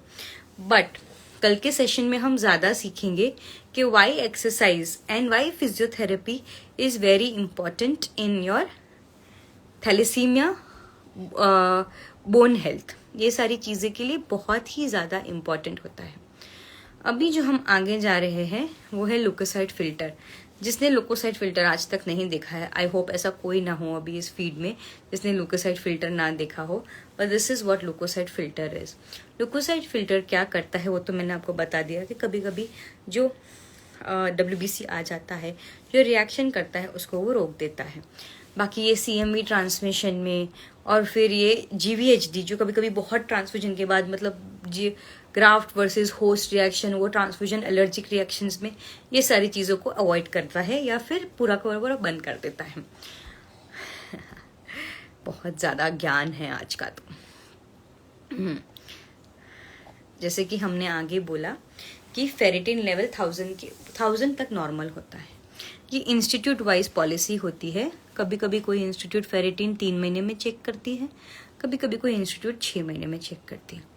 बट कल के सेशन में हम ज़्यादा सीखेंगे कि why exercise and why physiotherapy is very important in your thalassemia, bone health. ये सारी चीज़ें के लिए बहुत ही ज़्यादा इम्पॉर्टेंट होता है। अभी जो हम आगे जा रहे हैं वो है लुकोसाइट फिल्टर। जिसने लुकोसाइट फिल्टर आज तक नहीं देखा है, आई होप ऐसा कोई ना हो अभी इस फीड में जिसने लुकोसाइट फिल्टर ना देखा हो, पर this is what leucocyte filter is. Leucocyte filter क्या करता है वो तो मैंने आपको बता दिया कि कभी कभी जो WBC आ जाता है, जो रिएक्शन करता है उसको वो रोक देता है। बाकी ये CMV ट्रांसमिशन में और फिर ये GVHD जो कभी कभी बहुत ट्रांसफ्यूजन के बाद, मतलब जी ग्राफ्ट वर्सेस होस्ट रिएक्शन, वो ट्रांसफ्यूजन एलर्जिक रिएक्शंस में ये सारी चीज़ों को अवॉइड करता है या फिर पूरा का पूरा बंद कर देता है। बहुत ज़्यादा ज्ञान है आज का तो। जैसे कि हमने आगे बोला कि फेरिटिन लेवल 1000 तक नॉर्मल होता है। ये इंस्टीट्यूट वाइज पॉलिसी होती है। कभी कभी कोई इंस्टीट्यूट फेरिटिन 3 महीने में चेक करती है, कभी कभी कोई इंस्टीट्यूट 6 महीने में चेक करती है।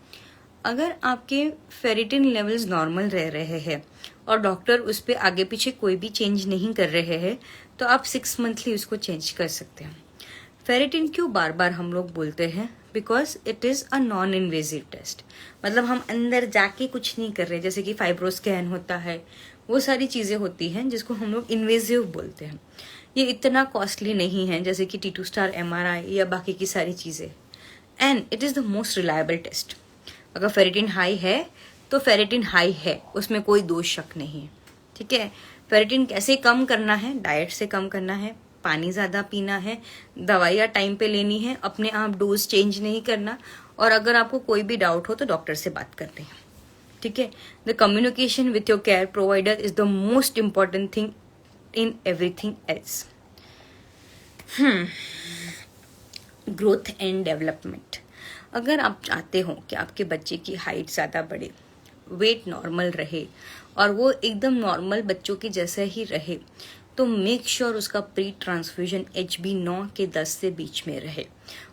अगर आपके फेरिटिन लेवल्स नॉर्मल रह रहे हैं और डॉक्टर उस पर आगे पीछे कोई भी चेंज नहीं कर रहे हैं तो आप 6 मंथली उसको चेंज कर सकते हैं। फेरिटिन क्यों बार बार हम लोग बोलते हैं? Because it is a non invasive test. मतलब हम अंदर जाके कुछ नहीं कर रहे, जैसे कि फाइब्रोस्कैन होता है, वो सारी चीज़ें होती हैं जिसको हम लोग इन्वेजिव बोलते हैं। ये इतना कॉस्टली नहीं है जैसे कि T2 स्टार MRI या बाकी की सारी चीज़ें, and it is the most reliable test. अगर फेरिटिन हाई है तो फेरिटिन हाई है, उसमें कोई दोष शक नहीं है, ठीक है। फेरिटिन कैसे कम करना है? डाइट से कम करना है, पानी ज़्यादा पीना है, दवाइयाँ टाइम पे लेनी है, अपने आप डोज चेंज नहीं करना, और अगर आपको कोई भी डाउट हो तो डॉक्टर से बात करते हैं, ठीक है। The communication with your care provider is the most important thing in everything else. Growth and development. अगर आप चाहते हो कि आपके बच्चे की हाइट ज़्यादा बढ़े, वेट नॉर्मल रहे और वो एकदम नॉर्मल बच्चों के जैसा ही रहे, तो मेक श्योर उसका प्री ट्रांसफ्यूजन HB 9 के 10 से बीच में रहे,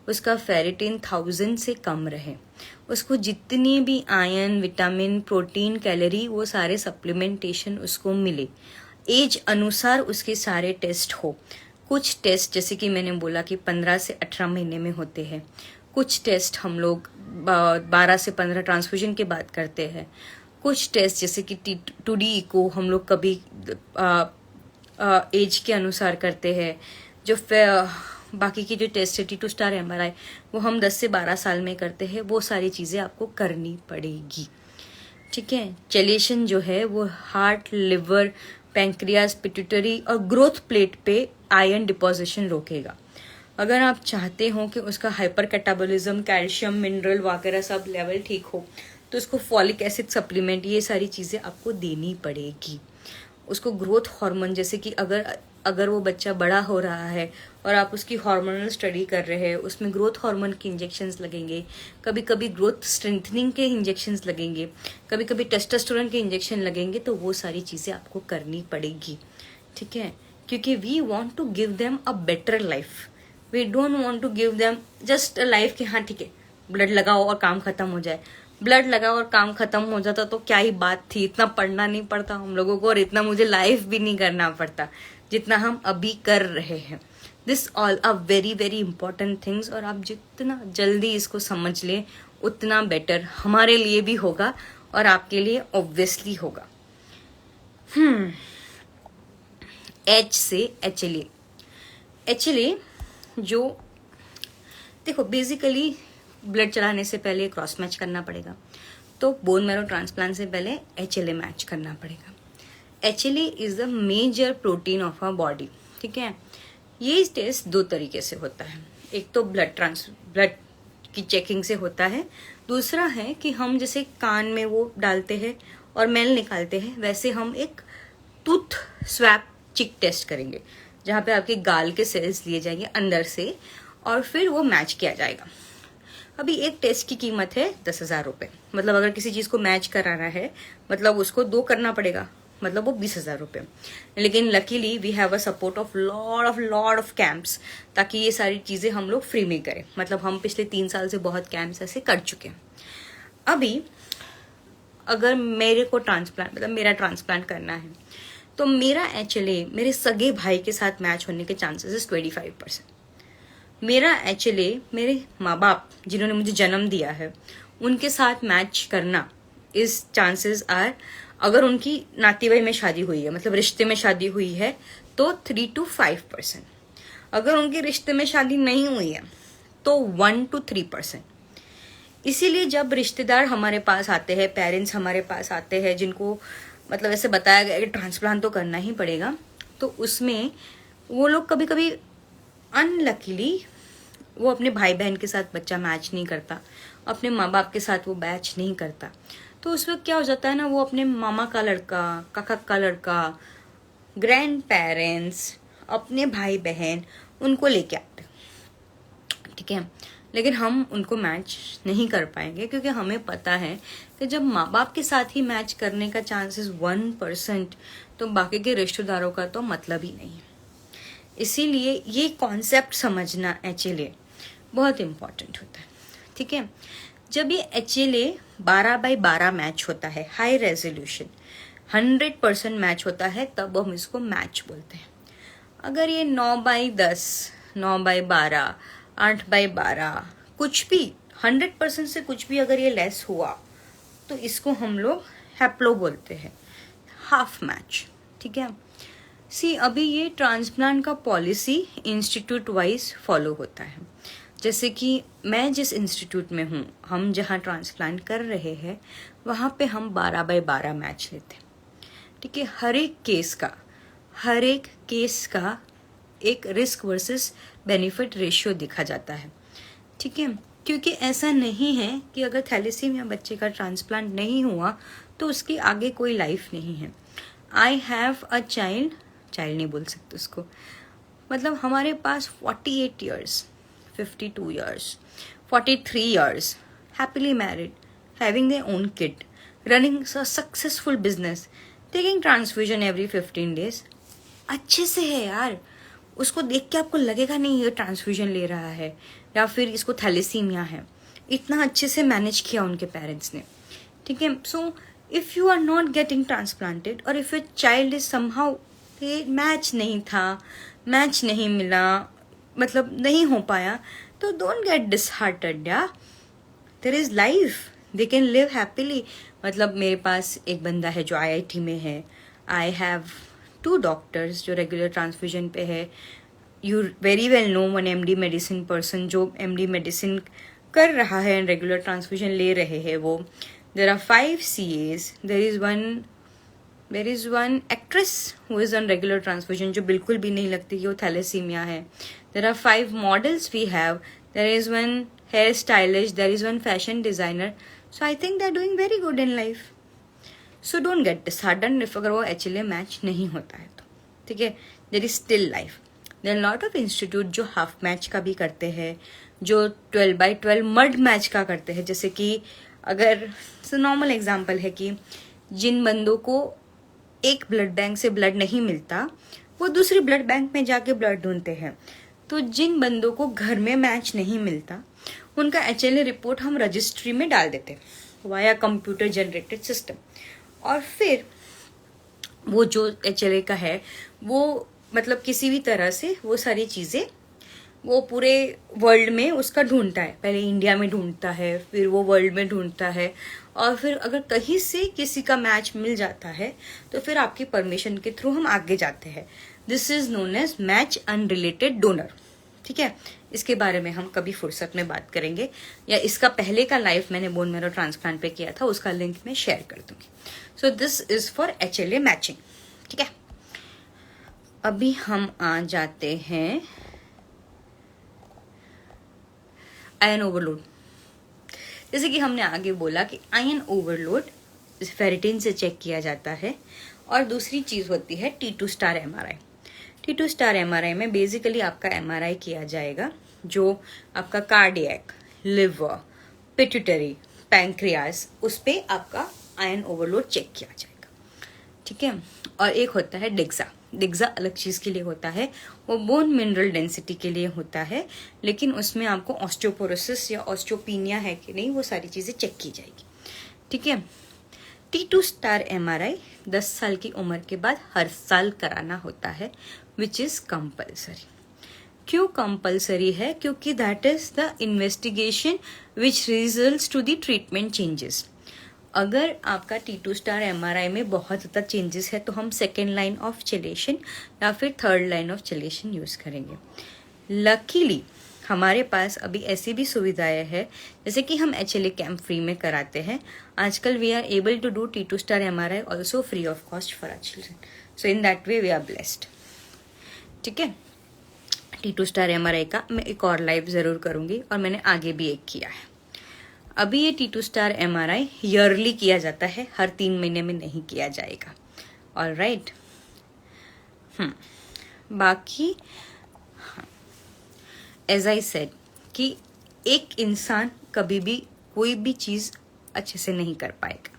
उसका फेरिटिन 1000 से कम रहे, उसको जितनी भी आयरन, विटामिन, प्रोटीन, कैलोरी, वो सारे सप्लीमेंटेशन उसको मिले, एज अनुसार उसके सारे टेस्ट हो। कुछ टेस्ट जैसे कि मैंने बोला कि 15 से 18 महीने में होते हैं, कुछ टेस्ट हम लोग 12 से 15 ट्रांसफ्यूजन के बाद करते हैं, कुछ टेस्ट जैसे कि T2D को हम लोग कभी एज के अनुसार करते हैं। जो बाकी की जो टेस्ट है T2 स्टार MRI वो हम 10 से 12 साल में करते हैं। वो सारी चीज़ें आपको करनी पड़ेगी, ठीक है। चेलेशन जो है वो हार्ट, लिवर, पैंक्रियाज, पिट्यूटरी और ग्रोथ प्लेट पे आयरन डिपोजिशन रोकेगा। अगर आप चाहते हो कि उसका हाइपर कैटाबॉलिज्म, कैल्शियम, मिनरल वगैरह सब लेवल ठीक हो तो उसको फॉलिक एसिड सप्लीमेंट, ये सारी चीज़ें आपको देनी पड़ेगी। उसको ग्रोथ हार्मोन, जैसे कि अगर वो बच्चा बड़ा हो रहा है और आप उसकी हार्मोनल स्टडी कर रहे हैं, उसमें ग्रोथ हार्मोन के इंजेक्शंस लगेंगे, कभी कभी ग्रोथ स्ट्रेंथनिंग के इंजेक्शंस लगेंगे, कभी कभी टेस्टोस्टेरोन के इंजेक्शन लगेंगे, तो वो सारी चीज़ें आपको करनी पड़ेगी, ठीक है। क्योंकि we want to give them a better life, we don't want to give them just a life कि हाँ ठीक है ब्लड लगाओ और काम खत्म हो जाए। ब्लड लगाओ और काम खत्म हो जाता तो क्या ही बात थी, इतना पढ़ना नहीं पड़ता हम लोगों को और इतना मुझे लाइफ भी नहीं करना पड़ता जितना हम अभी कर रहे हैं। This all are very very important things, और आप जितना जल्दी इसको समझ लें उतना बेटर हमारे लिए भी होगा और आपके लिए ऑब्वियसली होगा। H से HLA। HLA जो देखो बेसिकली ब्लड चढ़ाने से पहले क्रॉस मैच करना पड़ेगा, तो बोन मैरो ट्रांसप्लांट से पहले HLA मैच करना पड़ेगा। HLA is the major protein of our body, ठीक है। ये टेस्ट दो तरीके से होता है, एक तो ब्लड की चेकिंग से होता है, दूसरा है कि हम जैसे कान में वो डालते हैं और मेल निकालते हैं, वैसे हम एक टूथ स्वैप चिक टेस्ट करेंगे, जहाँ पे आपके गाल के सेल्स लिए जाएंगे अंदर से और फिर वो मैच किया जाएगा। अभी एक टेस्ट की कीमत है 10,000 रुपये। मतलब अगर किसी चीज को मैच कराना है मतलब उसको 2 करना पड़ेगा, मतलब वो 20,000 रुपये। लेकिन luckily we have a support of lot of camps, ताकि ये सारी चीजें हम लोग फ्री में करें। मतलब हम पिछले 3 साल से बहुत कैंप्स ऐसे कर चुके हैं। अभी अगर मेरे को ट्रांसप्लांट मतलब मेरा ट्रांसप्लांट करना है तो मेरा HLA मेरे सगे भाई के साथ मैच होने के चांसेस इज 25%। मेरा HLA मेरे माँ बाप जिन्होंने मुझे जन्म दिया है उनके साथ मैच करना इस चांसेस आर, अगर उनकी नाती भाई में शादी हुई है मतलब रिश्ते में शादी हुई है तो 3 to 5%। अगर उनके रिश्ते में शादी नहीं हुई है तो 1 to 3%। इसीलिए जब रिश्तेदार हमारे पास आते हैं, पेरेंट्स हमारे पास आते हैं जिनको मतलब ऐसे बताया गया कि ट्रांसप्लांट तो करना ही पड़ेगा, तो उसमें वो लोग कभी कभी अनलकीली वो अपने भाई बहन के साथ बच्चा मैच नहीं करता, अपने माँ बाप के साथ वो मैच नहीं करता, तो उस वक्त क्या हो जाता है ना, वो अपने मामा का लड़का, काका का लड़का, ग्रैंड पेरेंट्स, अपने भाई बहन उनको लेके आते, ठीक है। लेकिन हम उनको मैच नहीं कर पाएंगे क्योंकि हमें पता है कि जब माँ बाप के साथ ही मैच करने का चांसेस 1%, तो बाकी के रिश्तेदारों का तो मतलब ही नहीं है। इसीलिए ये कॉन्सेप्ट समझना HLA बहुत इम्पॉर्टेंट होता है, ठीक है। जब ये HLA 12x12 मैच होता है, हाई रेजोल्यूशन 100% मैच होता है, तब हम इसको मैच बोलते हैं। अगर ये 9x10, 9x12, 8x12 कुछ भी 100% से कुछ भी अगर ये लेस हुआ तो इसको हम लोग हैप्लो बोलते हैं, हाफ मैच, ठीक है। सी अभी ये ट्रांसप्लांट का पॉलिसी इंस्टीट्यूट वाइज फॉलो होता है। जैसे कि मैं जिस इंस्टीट्यूट में हूँ, हम जहाँ ट्रांसप्लांट कर रहे हैं वहाँ पे हम 12x12 मैच लेते हैं, ठीक है। हर एक केस का एक रिस्क वर्सेस बेनिफिट रेशियो देखा जाता है, ठीक है। क्योंकि ऐसा नहीं है कि अगर थैलेसीमिया बच्चे का ट्रांसप्लांट नहीं हुआ तो उसकी आगे कोई लाइफ नहीं है। आई हैव अ चाइल्ड नहीं बोल सकते उसको, मतलब हमारे पास 48 years, 52 years, 43 years, happily married, having their own kid, running a successful business, taking transfusion every 15 days, अच्छे से है यार। उसको देख के आपको लगेगा नहीं ये ट्रांसफ्यूजन ले रहा है या फिर इसको थैलेसीमिया है, इतना अच्छे से मैनेज किया उनके पेरेंट्स ने, ठीक है। So if you are not getting transplanted और if your child is somehow match नहीं था, मैच नहीं मिला, मतलब नहीं हो पाया, तो डोंट गेट डिसहार्टेड या there is life, they can live happily. मतलब मेरे पास एक बंदा है जो IIT में है, आई हैव 2 डॉक्टर्स जो रेगुलर ट्रांसफ्यूजन पे है। You very well know one MD medicine person जो MD मेडिसिन कर रहा है एंड रेगुलर ट्रांसफ्यूजन ले रहे हैं वो। There are 5 CAs, there is one actress who is on regular transfusion जो बिल्कुल भी नहीं लगती कि वो थैलेसीमिया है। There are 5 models we have, there is one hair stylist, there is one fashion designer, so I think they're doing very good in life. So don't get disheartened if अगर वो HLA मैच नहीं होता है तो, ठीक है। There is still life. There are lot of institute जो half match का भी करते हैं, जो 12x12 मड मैच का करते हैं। जैसे कि अगर नॉर्मल एग्जाम्पल है कि जिन बंदों को एक ब्लड बैंक से ब्लड नहीं मिलता वो दूसरी ब्लड बैंक में जाके ब्लड ढूंढते हैं, तो जिन बंदों को घर में मैच नहीं मिलता उनका HLA रिपोर्ट हम रजिस्ट्री में डाल देते वाया कंप्यूटर जनरेटेड सिस्टम, और फिर वो जो HLA का है वो मतलब किसी भी तरह से वो सारी चीज़ें वो पूरे वर्ल्ड में उसका ढूंढता है। पहले इंडिया में ढूंढता है, फिर वो वर्ल्ड में ढूंढता है, और फिर अगर कहीं से किसी का मैच मिल जाता है तो फिर आपकी परमिशन के थ्रू हम आगे जाते हैं। This is known as match unrelated donor, ठीक है। इसके बारे में हम कभी फुर्सत में बात करेंगे, या इसका पहले का लाइव मैंने बोन मैरो ट्रांसप्लांट पे किया था, उसका लिंक मैं शेयर कर दूंगी। So this is for HLA matching, ठीक है। अभी हम आ जाते हैं आयन ओवरलोड। जैसे कि हमने आगे बोला कि आयन ओवरलोड फेरिटिन से चेक किया जाता है। और दूसरी चीज होती है T2 star MRI. T2 star MRI में बेसिकली आपका एमआरआई किया जाएगा जो आपका कार्डियक, लिवर, पिट्यूटरी, पैंक्रियास, उस पे आपका आयन ओवरलोड चेक किया जाएगा। ठीक है। और एक होता है डिग्जा। डिग्जा अलग चीज के लिए होता है, वो बोन मिनरल डेंसिटी के लिए होता है, लेकिन उसमें आपको ऑस्टियोपोरोसिस या ऑस्टियोपीनिया है कि नहीं वो सारी चीजें चेक की जाएगी। ठीक है। T2 स्टार एमआरआई 10 साल की उम्र के बाद हर साल कराना होता है, विच इज कंपल्सरी। क्यों कंपल्सरी है? क्योंकि that is the investigation which results to the treatment changes. अगर आपका T2 स्टार एमआरआई में बहुत ज़्यादा चेंजेस है तो हम सेकेंड लाइन ऑफ चेलेशन या फिर थर्ड लाइन ऑफ चेलेशन यूज़ करेंगे। लकीली हमारे पास अभी ऐसी भी सुविधाएं हैं, जैसे कि हम HLA कैंप फ्री में कराते हैं आजकल। We are able to do T2 star MRI also free of cost for our children. So in that way we are blessed. ठीक है। T2 स्टार एमआरआई का मैं एक और लाइव ज़रूर करूँगी और मैंने आगे भी एक किया है। अभी ये T2 स्टार एमआरआई ईयरली किया जाता है, हर 3 महीने में नहीं किया जाएगा। ऑलराइट। बाकी एज आई सेड कि एक इंसान कभी भी कोई भी चीज़ अच्छे से नहीं कर पाएगा,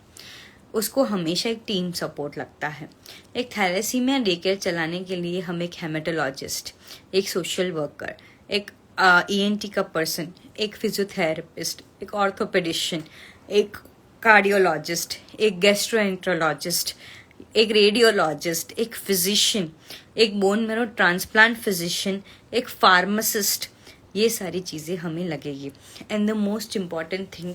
उसको हमेशा एक टीम सपोर्ट लगता है। एक थैलेसीमिया डे केयर चलाने के लिए हम एक हेमेटोलॉजिस्ट, एक सोशल वर्कर, एक ENT का पर्सन, एक फिजियोथेरेपिस्ट, एक ऑर्थोपेडिशियन, एक कार्डियोलॉजिस्ट, एक गैस्ट्रोएंट्रोलॉजिस्ट, एक रेडियोलॉजिस्ट, एक फिजिशियन, एक बोन मैरो ट्रांसप्लांट फिजिशियन, एक फार्मासिस्ट, ये सारी चीज़ें हमें लगेगी। And the most important thing,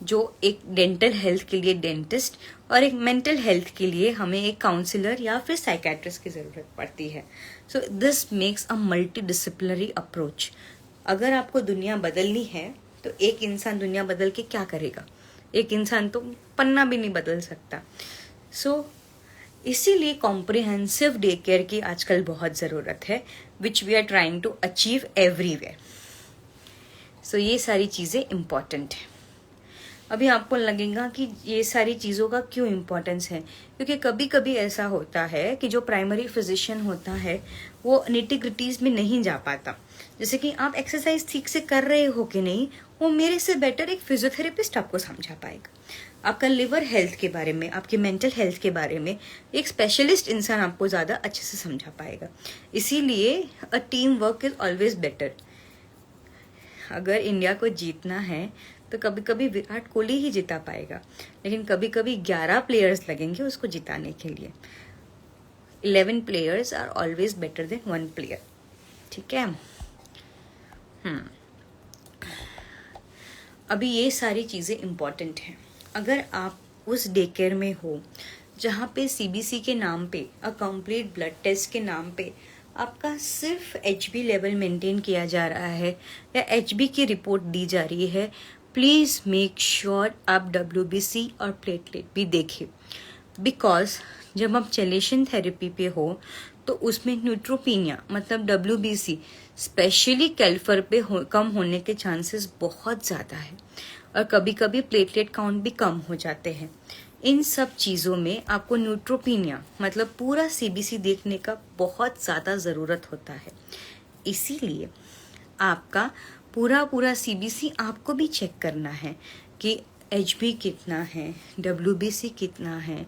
जो एक डेंटल हेल्थ के लिए डेंटिस्ट और एक मेंटल हेल्थ के लिए हमें एक काउंसलर या फिर साइकेट्रिस्ट की ज़रूरत पड़ती है। So this makes a multi disciplinary approach. अगर आपको दुनिया बदलनी है तो एक इंसान दुनिया बदल के क्या करेगा? एक इंसान तो पन्ना भी नहीं बदल सकता। सो इसीलिए कॉम्प्रिहेंसिव डे केयर की आजकल बहुत ज़रूरत है, which we are trying to achieve everywhere. So ये सारी चीज़ें इम्पॉर्टेंट है। अभी आपको लगेगा कि ये सारी चीज़ों का क्यों इम्पोर्टेंस है, क्योंकि कभी कभी ऐसा होता है कि जो प्राइमरी फिजिशियन होता है वो निटिग्रिटीज़ में नहीं जा पाता। जैसे कि आप एक्सरसाइज ठीक से कर रहे हो कि नहीं, वो मेरे से बेटर एक फिजियोथेरेपिस्ट आपको समझा पाएगा। आपका लिवर हेल्थ के बारे में, आपके मेंटल हेल्थ के बारे में एक स्पेशलिस्ट इंसान आपको ज़्यादा अच्छे से समझा पाएगा। इसीलिए a team work is always better. अगर इंडिया को जीतना है तो कभी कभी विराट कोहली ही जिता पाएगा, लेकिन कभी कभी 11 प्लेयर्स लगेंगे उसको जिताने के लिए। 11 players are always better than 1 player. ठीक है। अभी ये सारी चीज़ें इम्पॉर्टेंट हैं। अगर आप उस डे केयर में हो जहाँ पे CBC के नाम पे, अ कंप्लीट ब्लड टेस्ट के नाम पे आपका सिर्फ HB लेवल मेंटेन किया जा रहा है या HB की रिपोर्ट दी जा रही है, प्लीज़ मेक श्योर आप WBC और प्लेटलेट भी देखें। बिकॉज जब आप चेलेशन थेरेपी पे हो तो उसमें न्यूट्रोपीनिया मतलब WBC स्पेशली कैल्फर पे कम होने के चांसेस बहुत ज़्यादा है, और कभी कभी प्लेटलेट काउंट भी कम हो जाते हैं। इन सब चीज़ों में आपको न्यूट्रोपीनिया मतलब पूरा CBC देखने का बहुत ज़्यादा ज़रूरत होता है। इसीलिए आपका पूरा CBC आपको भी चेक करना है कि HB कितना है, WBC कितना है,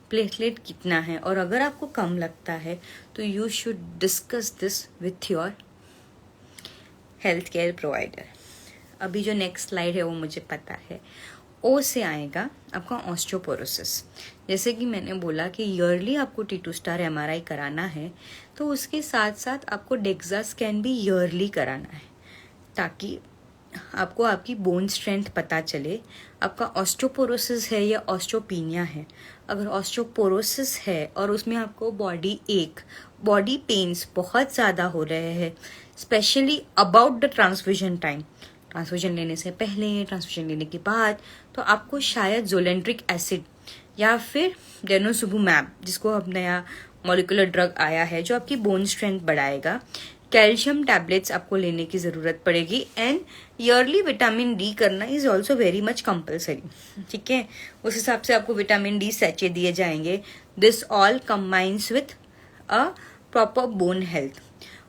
प्लेटलेट कितना है। और अगर आपको कम लगता है तो you should discuss this with your health care provider. अभी जो नेक्स्ट स्लाइड है वो मुझे पता है, O से आएगा आपका ऑस्टियोपोरोसिस। जैसे कि मैंने बोला कि ईयरली आपको T2 स्टार MRI कराना है, तो उसके साथ साथ आपको डेक्सा स्कैन भी ईयरली कराना है, ताकि आपको आपकी बोन स्ट्रेंथ पता चले आपका ऑस्टियोपोरोसिस है या ऑस्टियोपीनिया है। अगर ऑस्टियोपोरोसिस है और उसमें आपको बॉडी पेन्स बहुत ज़्यादा हो रहे हैं, specially about the transfusion time, transfusion लेने से पहले, ट्रांसफ्यूजन लेने के बाद, तो आपको शायद जोलेंड्रिक एसिड या फिर डेनोसुबुमैब, जिसको अब नया मॉलिक्यूलर ड्रग आया है जो आपकी बोन स्ट्रेंथ बढ़ाएगा। कैल्शियम टैबलेट्स आपको लेने की ज़रूरत पड़ेगी एंड ईयरली विटामिन डी करना is also very much compulsory, ठीक है। उस हिसाब से आपको विटामिन डी सैचे दिए जाएंगे। This all combines with a proper bone health.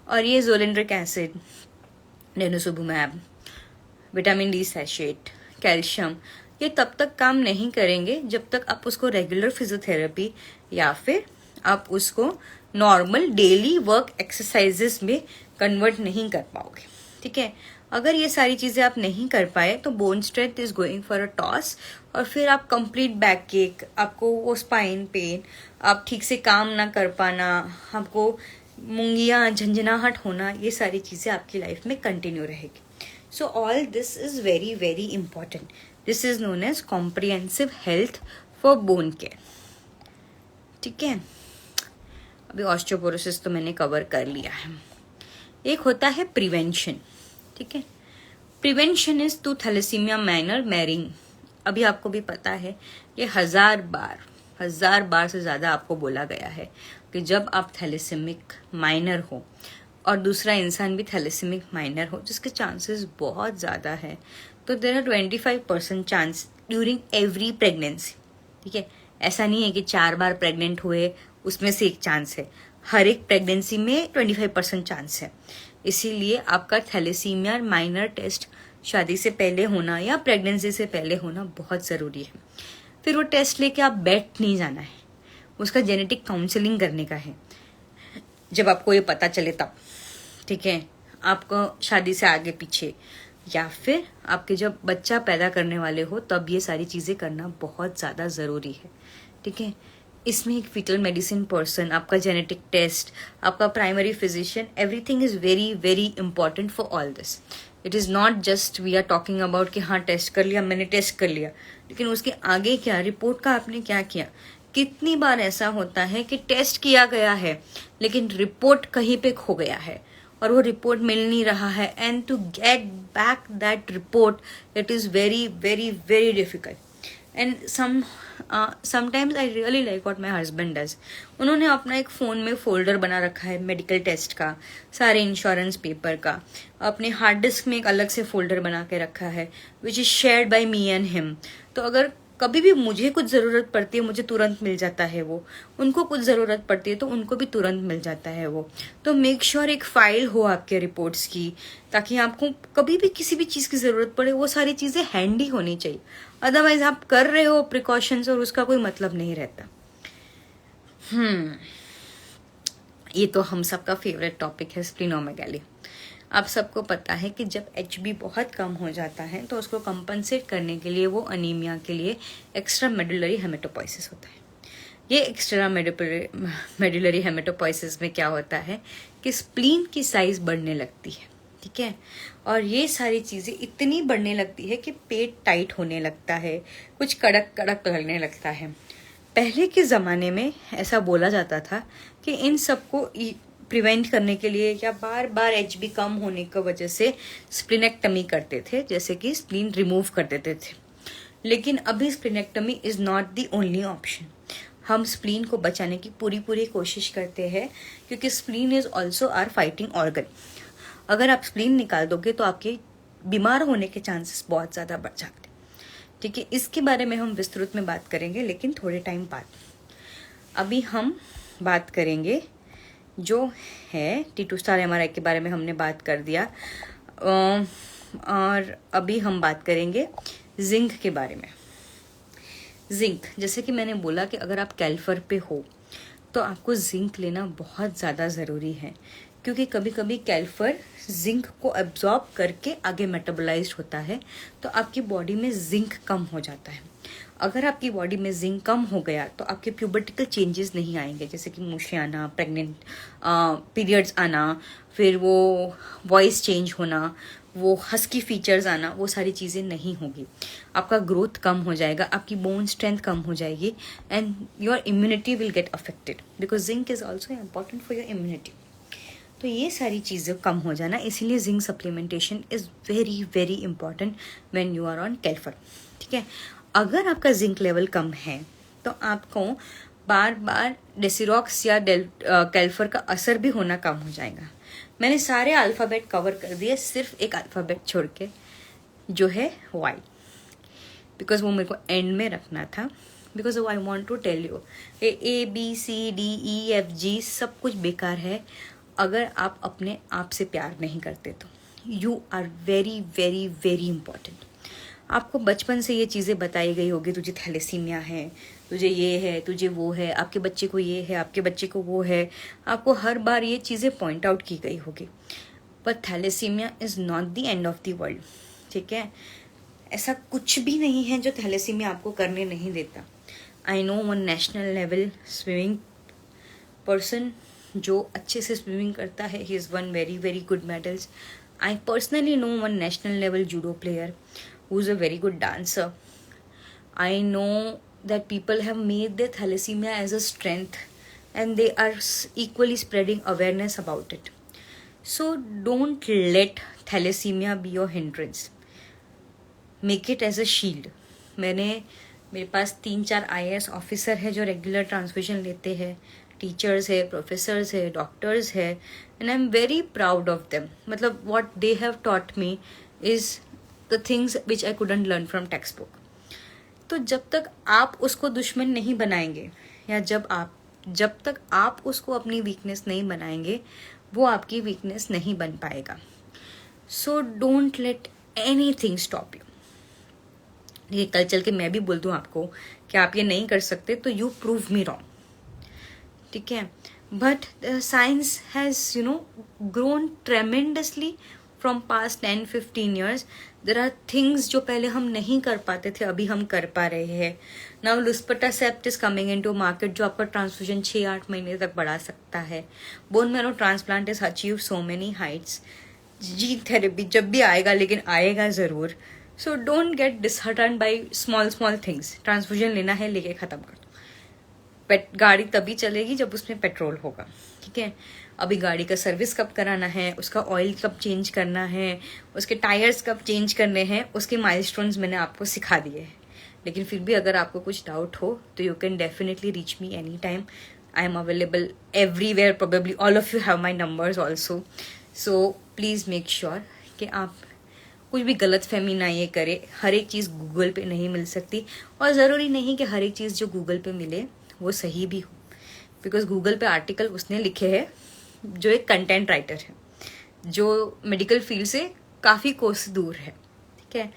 और ये zoledronic acid, denosumab, vitamin D sachet, calcium, ये तब तक काम नहीं करेंगे जब तक आप उसको रेगुलर फिजियोथेरेपी या फिर आप उसको नॉर्मल डेली वर्क एक्सरसाइजेस में कन्वर्ट नहीं कर पाओगे, ठीक है। अगर ये सारी चीज़ें आप नहीं कर पाए तो bone strength is going for a toss, और फिर आप कंप्लीट बैक केक, आपको वो स्पाइन पेन, आप ठीक से काम ना कर पाना, आपको मुंगियाँ झंझनाहट होना, ये सारी चीज़ें आपकी लाइफ में कंटिन्यू रहेगी। So all this is very very important. This is known as comprehensive health for bone care, ठीक है। अभी ऑस्टियोपोरोसिस तो मैंने कवर कर लिया है। एक होता है प्रिवेंशन, ठीक है। Prevention is to thalassemia minor marrying. अभी आपको भी पता है कि 1000 बार से ज़्यादा आपको बोला गया है कि जब आप थैलेसीमिक माइनर हो और दूसरा इंसान भी थैलेसीमिक माइनर हो, जिसके चांसेस बहुत ज़्यादा है, तो there are 25% chance during every pregnancy, ठीक है। ऐसा नहीं है कि 4 बार प्रेग्नेंट हुए उसमें से एक चांस है, हर एक प्रेगनेंसी में 25% चांस है। इसीलिए आपका थैलेसीमिया माइनर टेस्ट शादी से पहले होना या प्रेगनेंसी से पहले होना बहुत ज़रूरी है। फिर वो टेस्ट लेके आप बैठ नहीं जाना है, उसका जेनेटिक काउंसलिंग करने का है जब आपको ये पता चले तब, ठीक है। आपको शादी से आगे पीछे या फिर आपके जब बच्चा पैदा करने वाले हो तब ये सारी चीज़ें करना बहुत ज़्यादा ज़रूरी है, ठीक है। इसमें एक फीटल मेडिसिन पर्सन, आपका जेनेटिक टेस्ट, आपका primary physician, everything is very very important for all this. It is not just we are talking about कि हाँ टेस्ट कर लिया, मैंने टेस्ट कर लिया, लेकिन उसके आगे क्या, रिपोर्ट का आपने क्या किया। कितनी बार ऐसा होता है कि टेस्ट किया गया है लेकिन रिपोर्ट कहीं पे खो गया है और वो रिपोर्ट मिल नहीं रहा है, and to get back that report it is very very very difficult. And sometimes I really like what my husband does. उन्होंने अपना एक फ़ोन में फोल्डर बना रखा है मेडिकल टेस्ट का, सारे इंश्योरेंस पेपर का, अपने हार्ड डिस्क में एक अलग से फोल्डर बना के रखा है which is shared by me and him. तो अगर कभी भी मुझे कुछ ज़रूरत पड़ती है मुझे तुरंत मिल जाता है वो, उनको कुछ ज़रूरत पड़ती है तो उनको भी तुरंत मिल जाता है वो। तो मेक श्योर एक फ़ाइल हो आपके रिपोर्ट्स की, ताकि आपको कभी भी किसी भी चीज़ की ज़रूरत पड़े वो सारी चीज़ें हैंडी होनी चाहिए। अदरवाइज आप कर रहे हो प्रिकॉशंस और उसका कोई मतलब नहीं रहता। ये तो हम सबका फेवरेट टॉपिक है, स्प्लीनोमेगाली। आप सबको पता है कि जब HB बहुत कम हो जाता है तो उसको कंपनसेट करने के लिए वो अनीमिया के लिए एक्स्ट्रा मेडुलरी हेमेटोपोइसिस होता है। ये एक्स्ट्रा मेडुलरी हेमेटोपोइसिस में क्या होता है कि स्प्लीन की साइज बढ़ने लगती है, ठीक है। और ये सारी चीज़ें इतनी बढ़ने लगती है कि पेट टाइट होने लगता है, कुछ कड़क कड़क लगने लगता है। पहले के ज़माने में ऐसा बोला जाता था कि इन सबको प्रिवेंट करने के लिए या बार बार HB कम होने की वजह से स्प्लीनेक्टमी करते थे, जैसे कि स्प्लीन रिमूव कर देते थे। लेकिन अभी splenectomy is not the only option. हम स्प्लीन को बचाने की पूरी कोशिश करते हैं, क्योंकि spleen is also our fighting organ. अगर आप स्प्लीन निकाल दोगे तो आपके बीमार होने के चांसेस बहुत ज़्यादा बढ़ जाते हैं, ठीक है। इसके बारे में हम विस्तृत में बात करेंगे लेकिन थोड़े टाइम बाद। अभी हम बात करेंगे जो है T2 स्टार MRI के बारे में हमने बात कर दिया, और अभी हम बात करेंगे जिंक के बारे में। जिंक, जैसे कि मैंने बोला कि अगर आप कैल्फर पे हो तो आपको जिंक लेना बहुत ज़्यादा ज़रूरी है, क्योंकि कभी कभी कैल्फर जिंक को एब्जॉर्ब करके आगे मेटाबोलाइज्ड होता है तो आपकी बॉडी में जिंक कम हो जाता है। अगर आपकी बॉडी में जिंक कम हो गया तो आपके प्यूबर्टिकल चेंजेस नहीं आएंगे, जैसे कि मूछें आना, प्रेग्नेंट पीरियड्स आना, फिर वो वॉइस चेंज होना, वो हस्की फीचर्स आना, वो सारी चीज़ें नहीं होगी। आपका ग्रोथ कम हो जाएगा, आपकी बोन स्ट्रेंथ कम हो जाएगी, and your immunity will get affected because zinc is also important for your immunity. तो ये सारी चीज़ें कम हो जाना, इसीलिए zinc supplementation is very very important when you are on Kelfer, ठीक है। अगर आपका जिंक लेवल कम है तो आपको बार बार डेसिरॉक्स या कैल्फर का असर भी होना कम हो जाएगा। मैंने सारे अल्फ़ाबेट कवर कर दिए, सिर्फ एक अल्फ़ाबेट छोड़ के, जो है वाई, बिकॉज वो मेरे को एंड में रखना था। Because I want to tell you ABCDEFG सब कुछ बेकार है अगर आप अपने आप से प्यार नहीं करते तो। You are very very very important. आपको बचपन से ये चीज़ें बताई गई होगी, तुझे थैलेसीमिया है, तुझे ये है, तुझे वो है, आपके बच्चे को ये है, आपके बच्चे को वो है। आपको हर बार ये चीज़ें पॉइंट आउट की गई होगी, पर thalassemia is not the end of the world. ठीक है, ऐसा कुछ भी नहीं है जो थैलेसीमिया आपको करने नहीं देता। I know one national level swimming person जो अच्छे से स्विमिंग करता है, he is one very very good medals. I personally know one national level judo player who is a very good dancer. I know that people have made their thalassemia as a strength and they are equally spreading awareness about it. So don't let thalassemia be your hindrance. Make it as a shield. मेरे पास 3-4 IAS officer है जो regular transfusion लेते हैं, teachers है, professors है, doctors है, and I am very proud of them. मतलब what they have taught me is the things which I couldn't learn from textbook. तो जब तक आप उसको दुश्मन नहीं बनाएंगे, या जब तक आप उसको अपनी वीकनेस नहीं बनाएंगे, वो आपकी वीकनेस नहीं बन पाएगा। So don't let anything stop you. ये कल चल के मैं भी बोल दूं आपको कि आप ये नहीं कर सकते, तो यू प्रूव मी रॉन्ग। ठीक है, but science has grown tremendously from past 10-15 years. There are things जो पहले हम नहीं कर पाते थे, अभी हम कर पा रहे हैं। Now luspatercept is coming into market, जो आपका ट्रांसफ्यूजन 6-8 महीने तक बढ़ा सकता है। Bone marrow transplant is achieve so many heights. Gene therapy जब भी आएगा, लेकिन आएगा जरूर। So don't get disheartened by small things. Transfusion लेना है, लेके खत्म कर दो। गाड़ी तभी चलेगी जब उसमें पेट्रोल होगा। ठीक है, अभी गाड़ी का सर्विस कब कराना है, उसका ऑयल कब चेंज करना है, उसके टायर्स कब चेंज करने हैं, उसके माइलस्टोन्स मैंने आपको सिखा दिए हैं। लेकिन फिर भी अगर आपको कुछ डाउट हो तो you can definitely reach me any time. I am available everywhere, probably all of you have my numbers also. So please make sure कि आप कुछ भी गलत फहमी ना ये करे। हर एक चीज़ गूगल पे नहीं मिल सकती, और ज़रूरी नहीं कि हर एक चीज़ जो गूगल पे मिले वो सही भी हो, बिकॉज गूगल पे आर्टिकल उसने लिखे हैं जो एक कंटेंट राइटर है, जो मेडिकल फील्ड से काफ़ी कोस दूर है। ठीक है,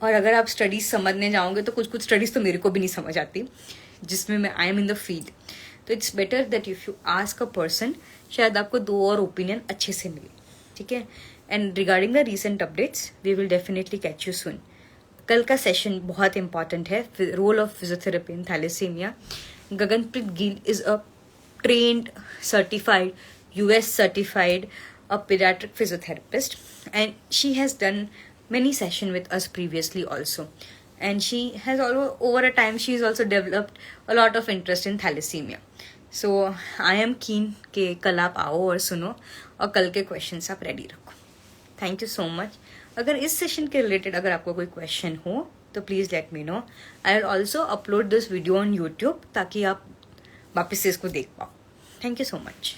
और अगर आप स्टडीज समझने जाओगे तो कुछ स्टडीज तो मेरे को भी नहीं समझ आती, जिसमें मैं I am in the field. तो it's better that if you ask a person, शायद आपको 2 और ओपिनियन अच्छे से मिले। ठीक है, and regarding the recent updates we will definitely catch you soon. कल का सेशन बहुत इंपॉर्टेंट है, role of physiotherapy in thalassemia. Gaganpreet Gill is a trained, certified, US certified, a pediatric physiotherapist, and she has done many sessions with us previously also, and she has over a time she has also developed a lot of interest in thalassemia. So I am keen कि कल आप आओ और सुनो, और कल के questions आप रेडी रखो। Thank you so much. अगर इस सेशन के रिलेटेड अगर आपको कोई क्वेश्चन हो तो please let me know. I will also upload this video on YouTube ताकि आप वापस से इसको देख पाओ। Thank you so much.